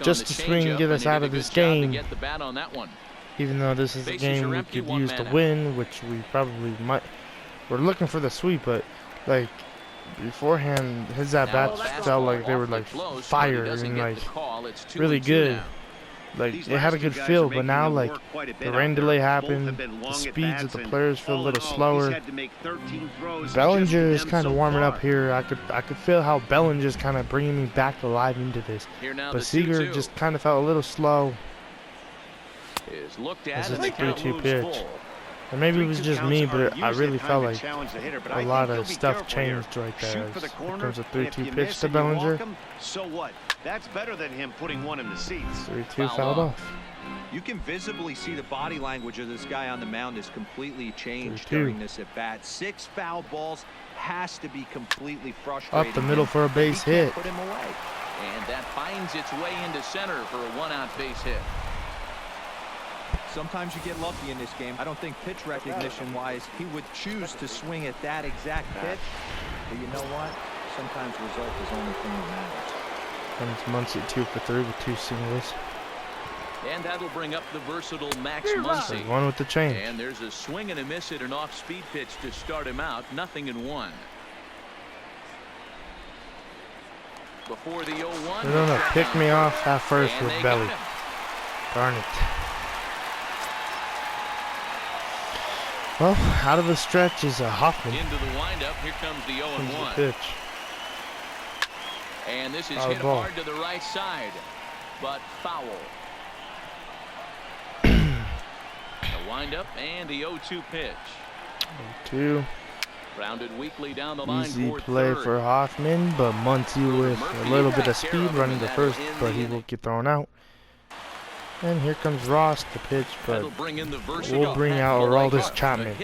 [SPEAKER 1] just to swing and get us out of this game. Even though this is a game we could use to win, which we probably might. We're looking for the sweep, but like beforehand, his at-bats felt like they were like fire and like really good. Like it had a good feel, but now like the rain delay happened, the speeds of the players feel a little slower. Bellinger is kind of warming up here. I could feel how Bellinger's kind of bringing me back alive into this. But Seager just kind of felt a little slow. This is a 3-2 pitch. And maybe it was just me, but I really felt like a lot of stuff changed right there. Here comes a 3-2 pitch to Bellinger.
[SPEAKER 4] So what? That's better than him putting one in the seats.
[SPEAKER 1] 3-2 fouled off.
[SPEAKER 3] You can visibly see the body language of this guy on the mound is completely changed during this at bat. 6 foul balls has to be completely frustrating.
[SPEAKER 1] Up the middle for a base hit.
[SPEAKER 3] Put him away.
[SPEAKER 2] And that finds its way into center for a 1-out base hit.
[SPEAKER 3] Sometimes you get lucky in this game. I don't think pitch recognition-wise he would choose to swing at that exact pitch. But you know what? Sometimes result is the only thing that matters.
[SPEAKER 1] Comes Muncy 2 for 3 with 2 singles.
[SPEAKER 2] And that'll bring up the versatile Max Muncy.
[SPEAKER 1] One with the change.
[SPEAKER 2] And there's a swing and a miss at an off-speed pitch to start him out. 0-1. Before the 0-1.
[SPEAKER 1] They're gonna pick me off at first with Belly. Darn it. Well, out of the stretch is a Hoffman.
[SPEAKER 2] Into the windup. Here comes the 0-1
[SPEAKER 1] pitch.
[SPEAKER 2] And this is hit hard to the right side, but foul. The windup and the 0-2 pitch.
[SPEAKER 1] 0-2.
[SPEAKER 2] Rounded weakly down the line.
[SPEAKER 1] Easy play for Hoffman, but Muncy with a little bit of speed running to first, but he will get thrown out. And here comes Ross to pitch, but we'll bring out Aroldis Chapman.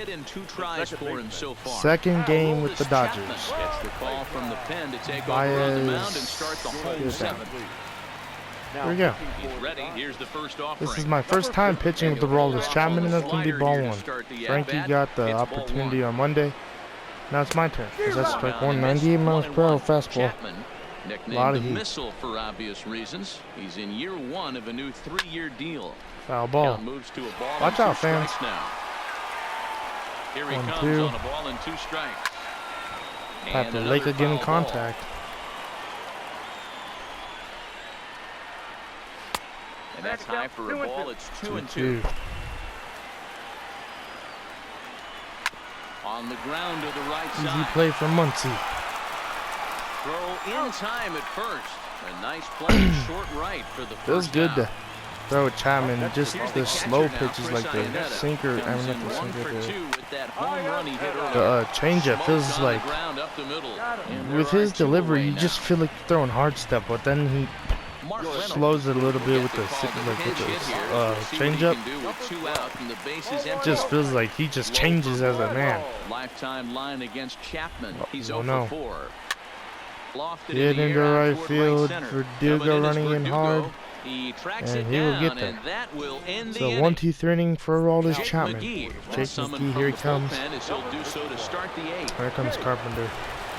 [SPEAKER 1] Second game with the Dodgers. Here we go. This is my first time pitching with the Aroldis Chapman, and it's going to be ball 1. Frankie got the opportunity on Monday. Now it's my turn. Because that's strike 198 miles per hour fastball.
[SPEAKER 2] Nicknamed the missile for obvious reasons. He's in year 1 of a new 3-year deal.
[SPEAKER 1] Foul ball.
[SPEAKER 2] Moves to a ball.
[SPEAKER 1] Watch out, fans.
[SPEAKER 2] Now. Here he
[SPEAKER 1] 1-2.
[SPEAKER 2] comes on a ball and 2 strikes.
[SPEAKER 1] Have to Lake again in contact.
[SPEAKER 2] And that's high for a ball. It's 2-2. On the ground to the right side.
[SPEAKER 1] Easy play for Muncy.
[SPEAKER 2] Throw in time at first. A nice play short right for the first.
[SPEAKER 1] Feels good
[SPEAKER 2] down.
[SPEAKER 1] to throw at Chapman. Just the slow pitches like the sinker. I mean, not the sinker. The changeup feels like with his delivery, you just feel like throwing hard step, but then slows it a little bit with the changeup. Just feels like he just changes as a man.
[SPEAKER 2] Lifetime line against Chapman. He's
[SPEAKER 1] Oh
[SPEAKER 2] 0
[SPEAKER 1] no.
[SPEAKER 2] for 4.
[SPEAKER 1] Get into right field. Verdugo running in hard. And he will get there. So 1-2 inning for Aroldis Chapman. Jake McGee, here he comes. Here comes Carpenter.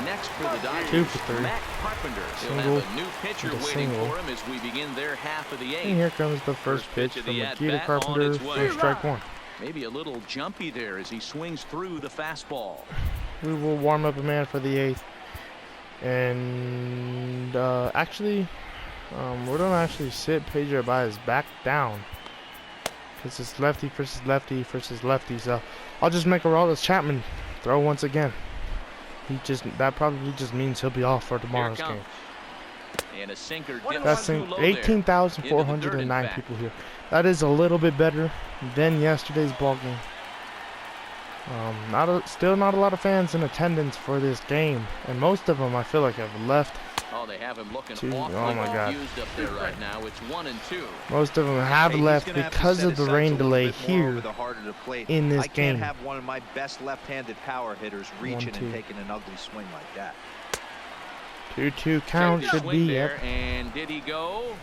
[SPEAKER 2] Next for the Dodgers,
[SPEAKER 1] 2 for 3.
[SPEAKER 2] Matt Carpenter.
[SPEAKER 1] Single.
[SPEAKER 2] Have a new pitcher waiting for him as we begin their half of the 8th.
[SPEAKER 1] And here comes the first pitch from McGee to Carpenter for strike 1.
[SPEAKER 2] Maybe a little jumpy there as he swings through the fastball.
[SPEAKER 1] We will warm up a man for the 8th. And actually, we're going to actually sit Pedro by his back down. Because it's lefty versus lefty versus lefty. So I'll just make Aroldis Chapman throw once again. That probably just means he'll be off for tomorrow's game.
[SPEAKER 2] And a sinker.
[SPEAKER 1] That's 18,409 people here. That is a little bit better than yesterday's ball game. Still not a lot of fans in attendance for this game, and most of them I feel like have left.
[SPEAKER 2] Oh, they have him looking
[SPEAKER 1] oh my God.
[SPEAKER 2] Up there right now. It's 1-2.
[SPEAKER 1] Most of them have left because of the rain delay here in this game.
[SPEAKER 3] I can't have one of my best left-handed power hitters reaching and taking an ugly swing like that.
[SPEAKER 1] 2-2 count should be
[SPEAKER 2] there. And did he go?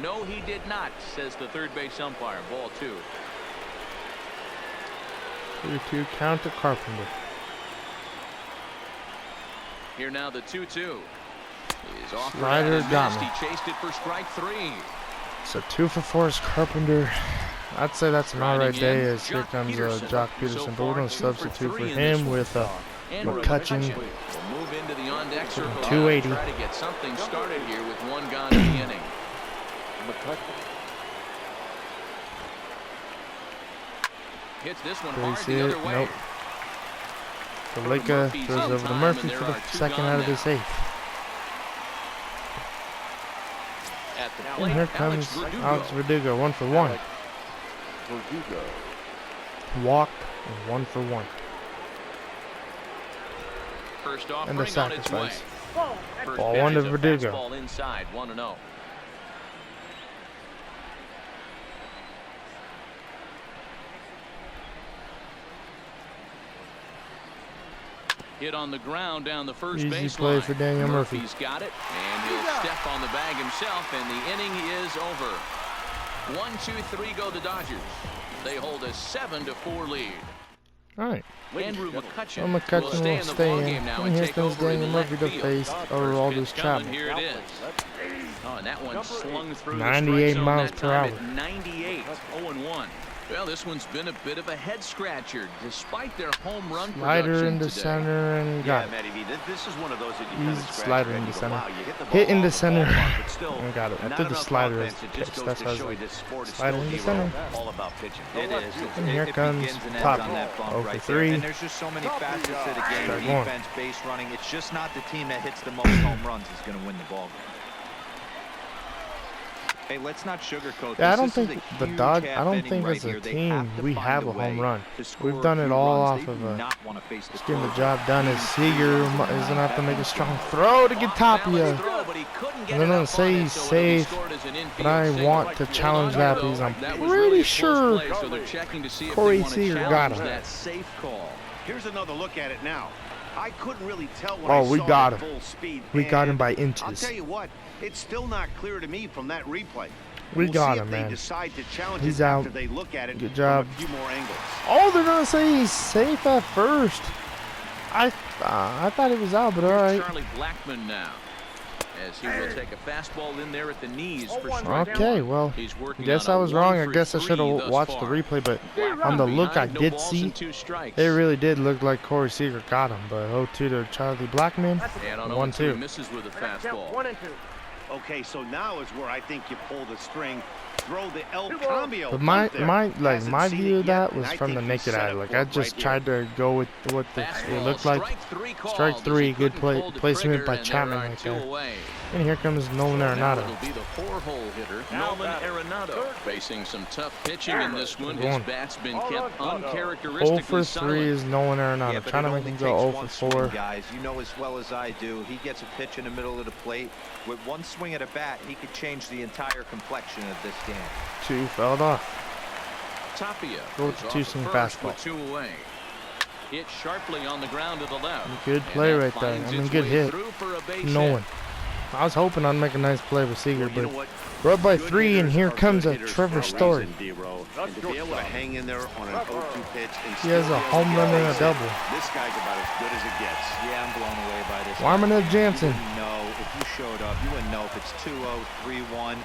[SPEAKER 2] No, he did not, says the third base umpire. Ball 2.
[SPEAKER 1] 2-2 count to Carpenter.
[SPEAKER 2] Here now the 2-2.
[SPEAKER 1] Slider got me.
[SPEAKER 2] He chased it for strike 3.
[SPEAKER 1] So 2 for 4 is Carpenter. I'd say that's an alright day as here comes Jock Peterson, but we're going to substitute for him with McCutcheon.
[SPEAKER 2] We'll move into the on-deck circle.
[SPEAKER 1] 280.
[SPEAKER 2] Try to get something started here with 1 gone in the inning. Hits this one hard the other way.
[SPEAKER 1] Nope. Palika throws over to Murphy for the second out of this 8th. And here comes Alex Verdugo, 1 for 1. Walk and 1 for 1.
[SPEAKER 2] First
[SPEAKER 1] and the sacrifice. Ball 1 to Verdugo.
[SPEAKER 2] Ball inside, 1-0. Hit on the ground down the first baseline.
[SPEAKER 1] Easy play for Daniel Murphy.
[SPEAKER 2] Murphy's got it, and he'll step on the bag himself, and the inning is over. 1-2-3 go the Dodgers. They hold a 7-4 lead.
[SPEAKER 1] All right.
[SPEAKER 2] Andrew McCutcheon,
[SPEAKER 1] McCutcheon will stay in. And here comes Daniel Murphy to face Aroldis Chapman.
[SPEAKER 2] Here it is. Oh, and that one slung through
[SPEAKER 1] 98 miles per hour.
[SPEAKER 2] 98, 0-1. Well, this one's been a bit of a head scratcher, despite their home run
[SPEAKER 1] slider into center and got it.
[SPEAKER 4] This is one of those that you
[SPEAKER 1] Easy slider into center. Hit into center and got it. I threw the slider as the pitch. That's how I was slider into center. And here comes Top. 0 for 3.
[SPEAKER 3] And there's just so many facets to the game. Defense, base running. It's just not the team that hits the most home runs is going to win the ball game. Hey, let's not sugarcoat this.
[SPEAKER 1] Yeah, I don't think the Dodgers, I don't think as a team we have a home run. We've done it all off of just getting the job done. As Seager is going to have to make a strong throw to get Tapia. And then I'll say he's safe, but I want to challenge that because I'm pretty sure Corey Seager got him.
[SPEAKER 4] Here's another look at it now. I couldn't really tell when
[SPEAKER 1] I
[SPEAKER 4] saw
[SPEAKER 1] we got
[SPEAKER 4] him.
[SPEAKER 1] Full speed, we got him by inches.
[SPEAKER 4] I'll tell you what, it's still not clear to me from that replay.
[SPEAKER 1] We got him, man. He's out.
[SPEAKER 4] They look at it
[SPEAKER 1] good job.
[SPEAKER 4] From a few more angles.
[SPEAKER 1] Oh, they're gonna say he's safe at first. I thought he was out, but all right.
[SPEAKER 2] Charlie Blackmon now, as he will take a fastball in there at the knees for
[SPEAKER 1] okay, well, I guess I was wrong. I guess I should have watched the replay, but on the look I did see, it really did look like Corey Seager got him. But 0-2 to Charlie Blackmon, 1-2.
[SPEAKER 2] Misses with a fastball.
[SPEAKER 4] 1-2. Okay, so now is where I think you pull the string throw the El Cambio.
[SPEAKER 1] But my view of that was from the naked eye. Like, I just tried to go with what it looked like. Strike three, good placement by Chapman right there. And here comes Nolan Arenado.
[SPEAKER 2] It'll be the 4-hole hitter, Nolan Arenado, facing some tough pitching in this one. His bat's been kept uncharacteristically
[SPEAKER 1] 0 for 3 is Nolan Arenado, trying to make him go 0 for 4.
[SPEAKER 3] Guys, you know as well as I do, he gets a pitch in the middle of the plate. With one swing at a bat, he could change the entire complexion of this game.
[SPEAKER 1] 2 fouled off.
[SPEAKER 2] Tapia
[SPEAKER 1] go with the 2-swing fastball.
[SPEAKER 2] 2 away. Hit sharply on the ground to the left.
[SPEAKER 1] Good play right there. I mean, good hit. Nolan. I was hoping I'd make a nice play with Seager, but we're up by 3, and here comes a Trevor Story.
[SPEAKER 4] He
[SPEAKER 1] has a home run and a double.
[SPEAKER 4] This guy's about as good as it gets.
[SPEAKER 3] Yeah, I'm blown away by this.
[SPEAKER 1] Wyman and Jansen.
[SPEAKER 3] You wouldn't know if you showed up. You wouldn't know if it's 2-0, 3-1,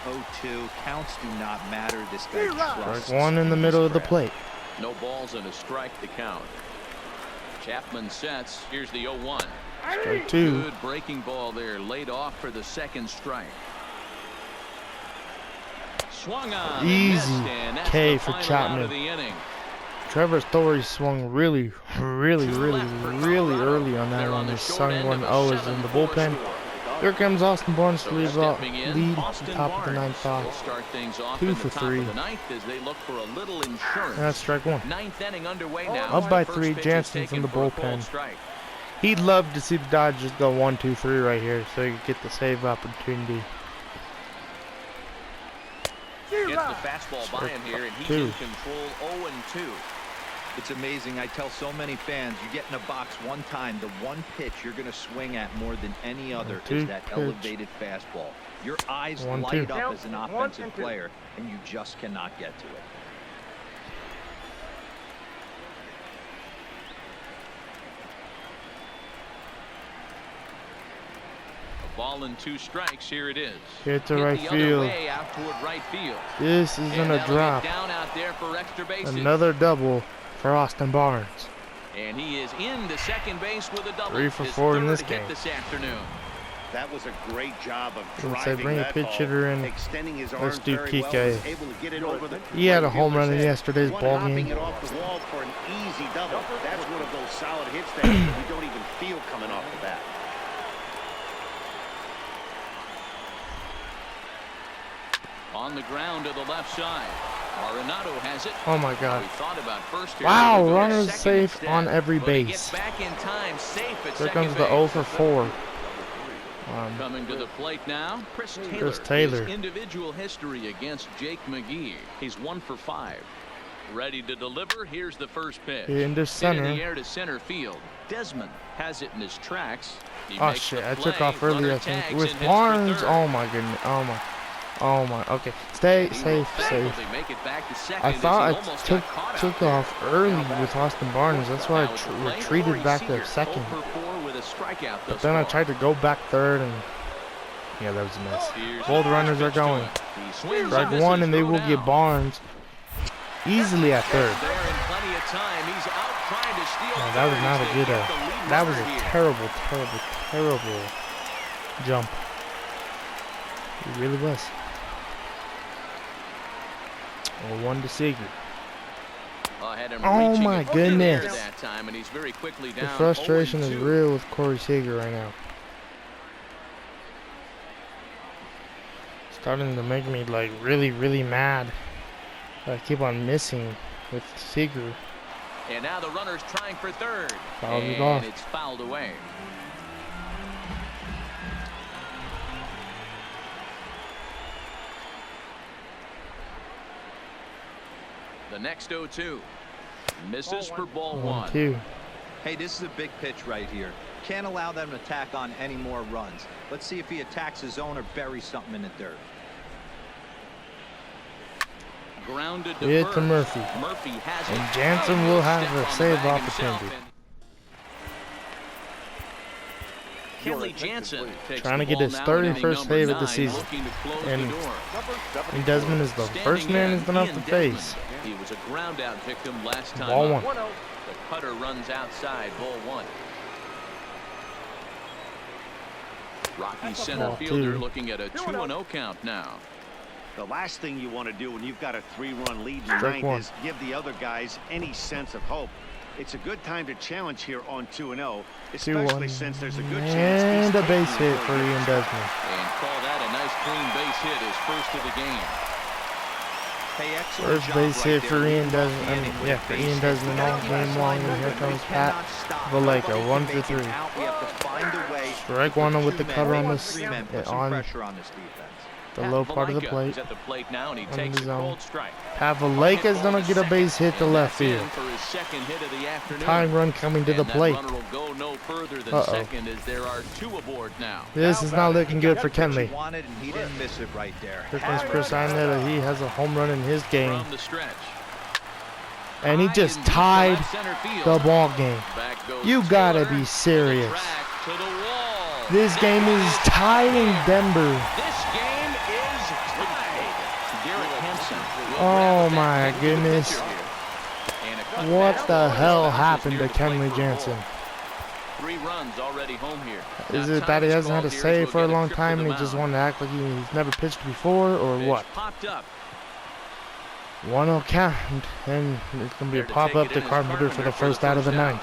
[SPEAKER 3] 0-2. Counts do not matter. This guy trusts.
[SPEAKER 1] Strike 1 in the middle of the plate.
[SPEAKER 2] No balls and a strike to count. Chapman sets. Here's the 0-1.
[SPEAKER 1] Strike 2.
[SPEAKER 2] Good breaking ball there, laid off for the second strike. Swung on.
[SPEAKER 1] Easy K for Chapman. Trevor Story swung really early on that one. His son 1-0 is in the bullpen. Here comes Austin Barnes to lead top of the 9th box. 2 for 3. That's strike 1. Up by 3, Jansen from the bullpen. He'd love to see the Dodgers go 1-2-3 right here, so he could get the save opportunity.
[SPEAKER 2] Gets the fastball by him here, and he's in control 0-2.
[SPEAKER 3] It's amazing. I tell so many fans, you get in a box one time, the one pitch you're going to swing at more than any other is that elevated fastball. Your eyes light up as an offensive player, and you just cannot get to it.
[SPEAKER 2] Ball and 2 strikes. Here it is.
[SPEAKER 1] Hit to right field.
[SPEAKER 2] Out toward right field.
[SPEAKER 1] This is gonna drop.
[SPEAKER 2] Down out there for extra bases.
[SPEAKER 1] Another double for Austin Barnes.
[SPEAKER 2] And he is into second base with a double.
[SPEAKER 1] 3 for 4 in this game.
[SPEAKER 2] This afternoon.
[SPEAKER 4] That was a great job of
[SPEAKER 1] driving bring a pitch hitter in.
[SPEAKER 4] Extending his
[SPEAKER 1] Let's do Kike.
[SPEAKER 4] Well,
[SPEAKER 1] he had a home run in yesterday's ball game.
[SPEAKER 4] It off the wall for an easy double. That's one of those solid hits that you don't even feel coming off the bat.
[SPEAKER 2] On the ground to the left side. Arenado has it.
[SPEAKER 1] Oh my God.
[SPEAKER 2] About first here.
[SPEAKER 1] Wow, runners safe on every base.
[SPEAKER 2] Back in time, safe at
[SPEAKER 1] there comes the 0 for 4.
[SPEAKER 2] Coming to the plate now, Chris Taylor. His individual history against Jake McGee. He's 1 for 5. Ready to deliver. Here's the first pitch.
[SPEAKER 1] Into center.
[SPEAKER 2] In the air to center field. Desmond has it in his tracks.
[SPEAKER 1] Oh shit! I took off early. I think with Barnes. Oh my goodness. Oh my. Okay. Stay safe. I thought I took off early with Austin Barnes. That's why I retreated back to second. But then I tried to go back third, and yeah, that was a mess. Both runners are going. Strike 1, and they will get Barnes easily at third. No, that was not a good. That was a terrible jump. It really was. 1 to Seager. Oh my goodness. The frustration is real with Corey Seager right now. Starting to make me like really mad. I keep on missing with Seager.
[SPEAKER 2] And now the runner's trying for third.
[SPEAKER 1] Fouled it off.
[SPEAKER 2] It's fouled away. The next 0-2 misses for ball 1.
[SPEAKER 3] Hey, this is a big pitch right here. Can't allow them to tack on any more runs. Let's see if he attacks his zone or buries something in the dirt.
[SPEAKER 2] Grounded to
[SPEAKER 1] hit to Murphy.
[SPEAKER 2] Murphy has it.
[SPEAKER 1] And Jansen will have a save opportunity.
[SPEAKER 2] Kenley Jansen
[SPEAKER 1] trying to get his 31st save of the season. And Desmond is the first man he's been off the face.
[SPEAKER 2] He was a ground out victim last time.
[SPEAKER 1] Ball 1.
[SPEAKER 2] The cutter runs outside, ball 1. Rocky center fielder looking at a 2-0 count now.
[SPEAKER 4] The last thing you want to do when you've got a 3-run lead in the ninth is give the other guys any sense of hope. It's a good time to challenge here on 2-0, especially since there's a good chance.
[SPEAKER 1] And a base hit for Ian Desmond.
[SPEAKER 2] And call that a nice clean base hit, his first of the game.
[SPEAKER 3] Hey,
[SPEAKER 1] first base hit for Ian Desmond. For Ian Desmond all game long. And here comes Pat Valleca, 1 for 3. Strike one with the cutter on this on the low part of the plate. On the zone. Pat Valleca's gonna get a base hit to left field. Tying run coming to the plate. This is not looking good for Kenley. Here comes Chris Iannetta. He has a home run in his game. And he just tied the ball game. You gotta be serious. This game is tied in Denver. Oh my goodness. What the hell happened to Kenley Jansen?
[SPEAKER 2] 3 runs already home here.
[SPEAKER 1] Is it that he hasn't had a save for a long time and he just wanted to act like he's never pitched before, or what? 1-0 count, and it's going to be a pop-up to Carpenter for the first out of the 9th.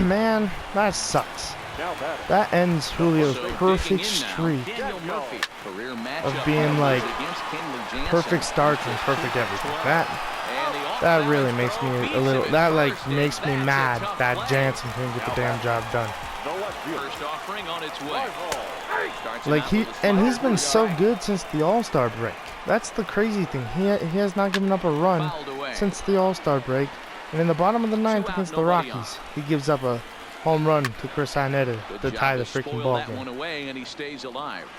[SPEAKER 1] Man, that sucks. That ends Julio's perfect streak of being like perfect starts and perfect everything. That really makes me a little, that like makes me mad that Jansen couldn't get the damn job done. Like he's been so good since the All-Star break. That's the crazy thing. He has not given up a run since the All-Star break. And in the bottom of the 9th against the Rockies, he gives up a home run to Chris Iannetta to tie the freaking ball game.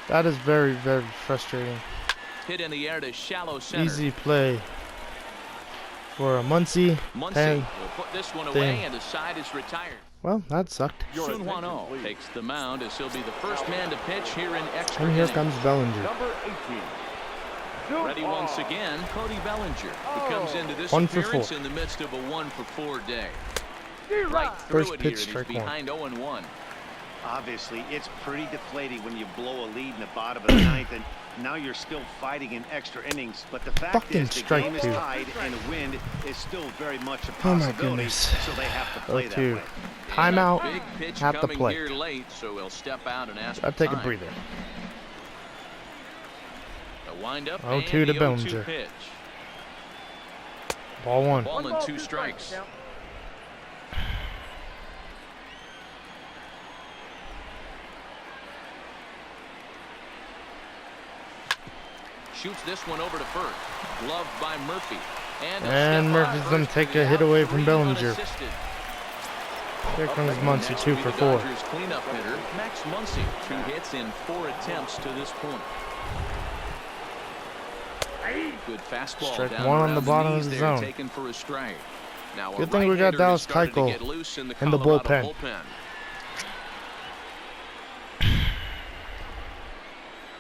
[SPEAKER 1] That is very, very frustrating.
[SPEAKER 2] Hit in the air to shallow center.
[SPEAKER 1] Easy play for a Muncy.
[SPEAKER 2] Will put this one away, and the side is retired.
[SPEAKER 1] Well, that sucked.
[SPEAKER 2] Sun Hwan-Oh takes the mound as he'll be the first man to pitch here in extra
[SPEAKER 1] innings. And here comes Bellinger.
[SPEAKER 6] Number 18.
[SPEAKER 2] Ready once again, Cody Bellinger, who comes into this appearance in the midst of a 1-for-4 day. Right through
[SPEAKER 1] first
[SPEAKER 2] it
[SPEAKER 1] pitch,
[SPEAKER 2] here,
[SPEAKER 1] strike
[SPEAKER 2] he's behind 0-1.
[SPEAKER 4] Obviously, it's pretty deflating when you blow a lead in the bottom of the 9th, and now you're still fighting in extra innings. But the fact is, the game is tied, and a win is still very much a possibility. So they have to play that way.
[SPEAKER 1] Timeout.
[SPEAKER 2] Big pitch
[SPEAKER 1] have to play.
[SPEAKER 2] Here late, so he'll step out and ask.
[SPEAKER 1] I'll take a breather.
[SPEAKER 2] The windup.
[SPEAKER 1] 0-2 to Bellinger.
[SPEAKER 2] Pitch.
[SPEAKER 1] Ball 1.
[SPEAKER 2] Ball and 2 strikes. Shoots this one over to first. Gloved by Murphy.
[SPEAKER 1] And Murphy's going to take a hit away from Bellinger. Here comes Muncy, 2 for 4.
[SPEAKER 2] Cleanup hitter, Max Muncy, 2 hits in 4 attempts to this point. Good fastball.
[SPEAKER 1] Strike 1 on the bottom of the zone.
[SPEAKER 2] Taken for a strike. Now
[SPEAKER 1] good thing we got Dallas Keuchel in the bullpen.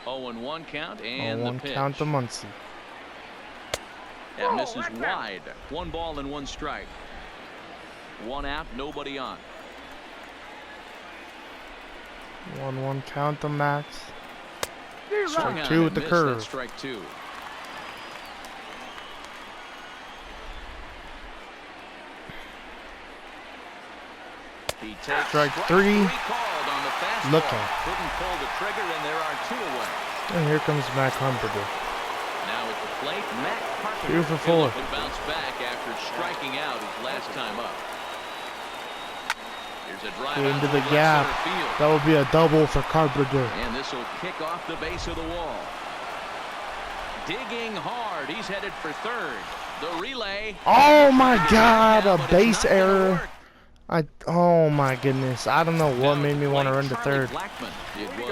[SPEAKER 2] 0-1 count and the pitch.
[SPEAKER 1] Count to Muncy.
[SPEAKER 2] And misses wide. 1 ball and 1 strike. 1 out, nobody on.
[SPEAKER 1] 1-1 count to Max. Strike 2 with the curve.
[SPEAKER 2] Strike 2. He takes
[SPEAKER 1] strike 3. Looking.
[SPEAKER 2] Couldn't pull the trigger, and there are 2 away.
[SPEAKER 1] And here comes Matt Carpenter.
[SPEAKER 2] Now at the plate, Matt Carpenter.
[SPEAKER 1] 2 for 4.
[SPEAKER 2] Can bounce back after striking out his last time up. Here's a drive
[SPEAKER 1] into the gap. That will be a double for Carpenter.
[SPEAKER 2] And this will kick off the base of the wall. Digging hard. He's headed for third. The relay.
[SPEAKER 1] Oh my God! A base error. Oh my goodness. I don't know what made me want to run to third.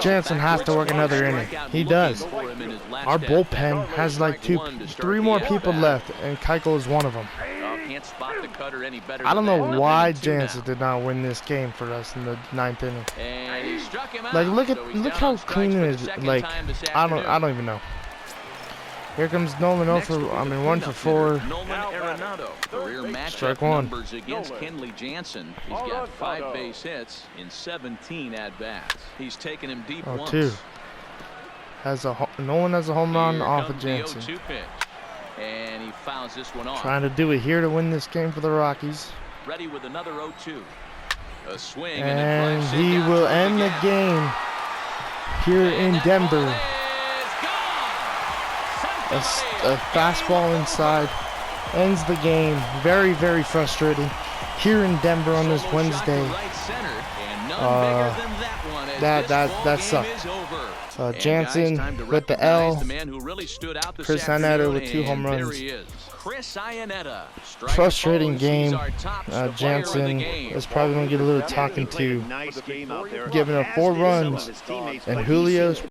[SPEAKER 1] Jansen has to work another inning. He does. Our bullpen has like 3 more people left, and Keuchel is one of them. I don't know why Jansen did not win this game for us in the 9th inning. Like look how clean it is. Like I don't even know. Here comes Nolan 1 for 4.
[SPEAKER 2] Career matchup
[SPEAKER 1] strike 1.
[SPEAKER 2] Numbers against Kenley Jansen. He's got 5 base hits in 17 at-bats. He's taken him deep once.
[SPEAKER 1] 2. no one has a home run off of Jansen.
[SPEAKER 2] And he fouls this one off.
[SPEAKER 1] Trying to do it here to win this game for the Rockies.
[SPEAKER 2] Ready with another 0-2. A swing
[SPEAKER 1] and he will end the game here in Denver. A fastball inside ends the game. Very, very frustrating here in Denver on this Wednesday. That sucked. Jansen with the L. Chris Iannetta with 2 home runs. Frustrating game. Jansen is probably going to get a little talking to, giving up 4 runs, and Julio's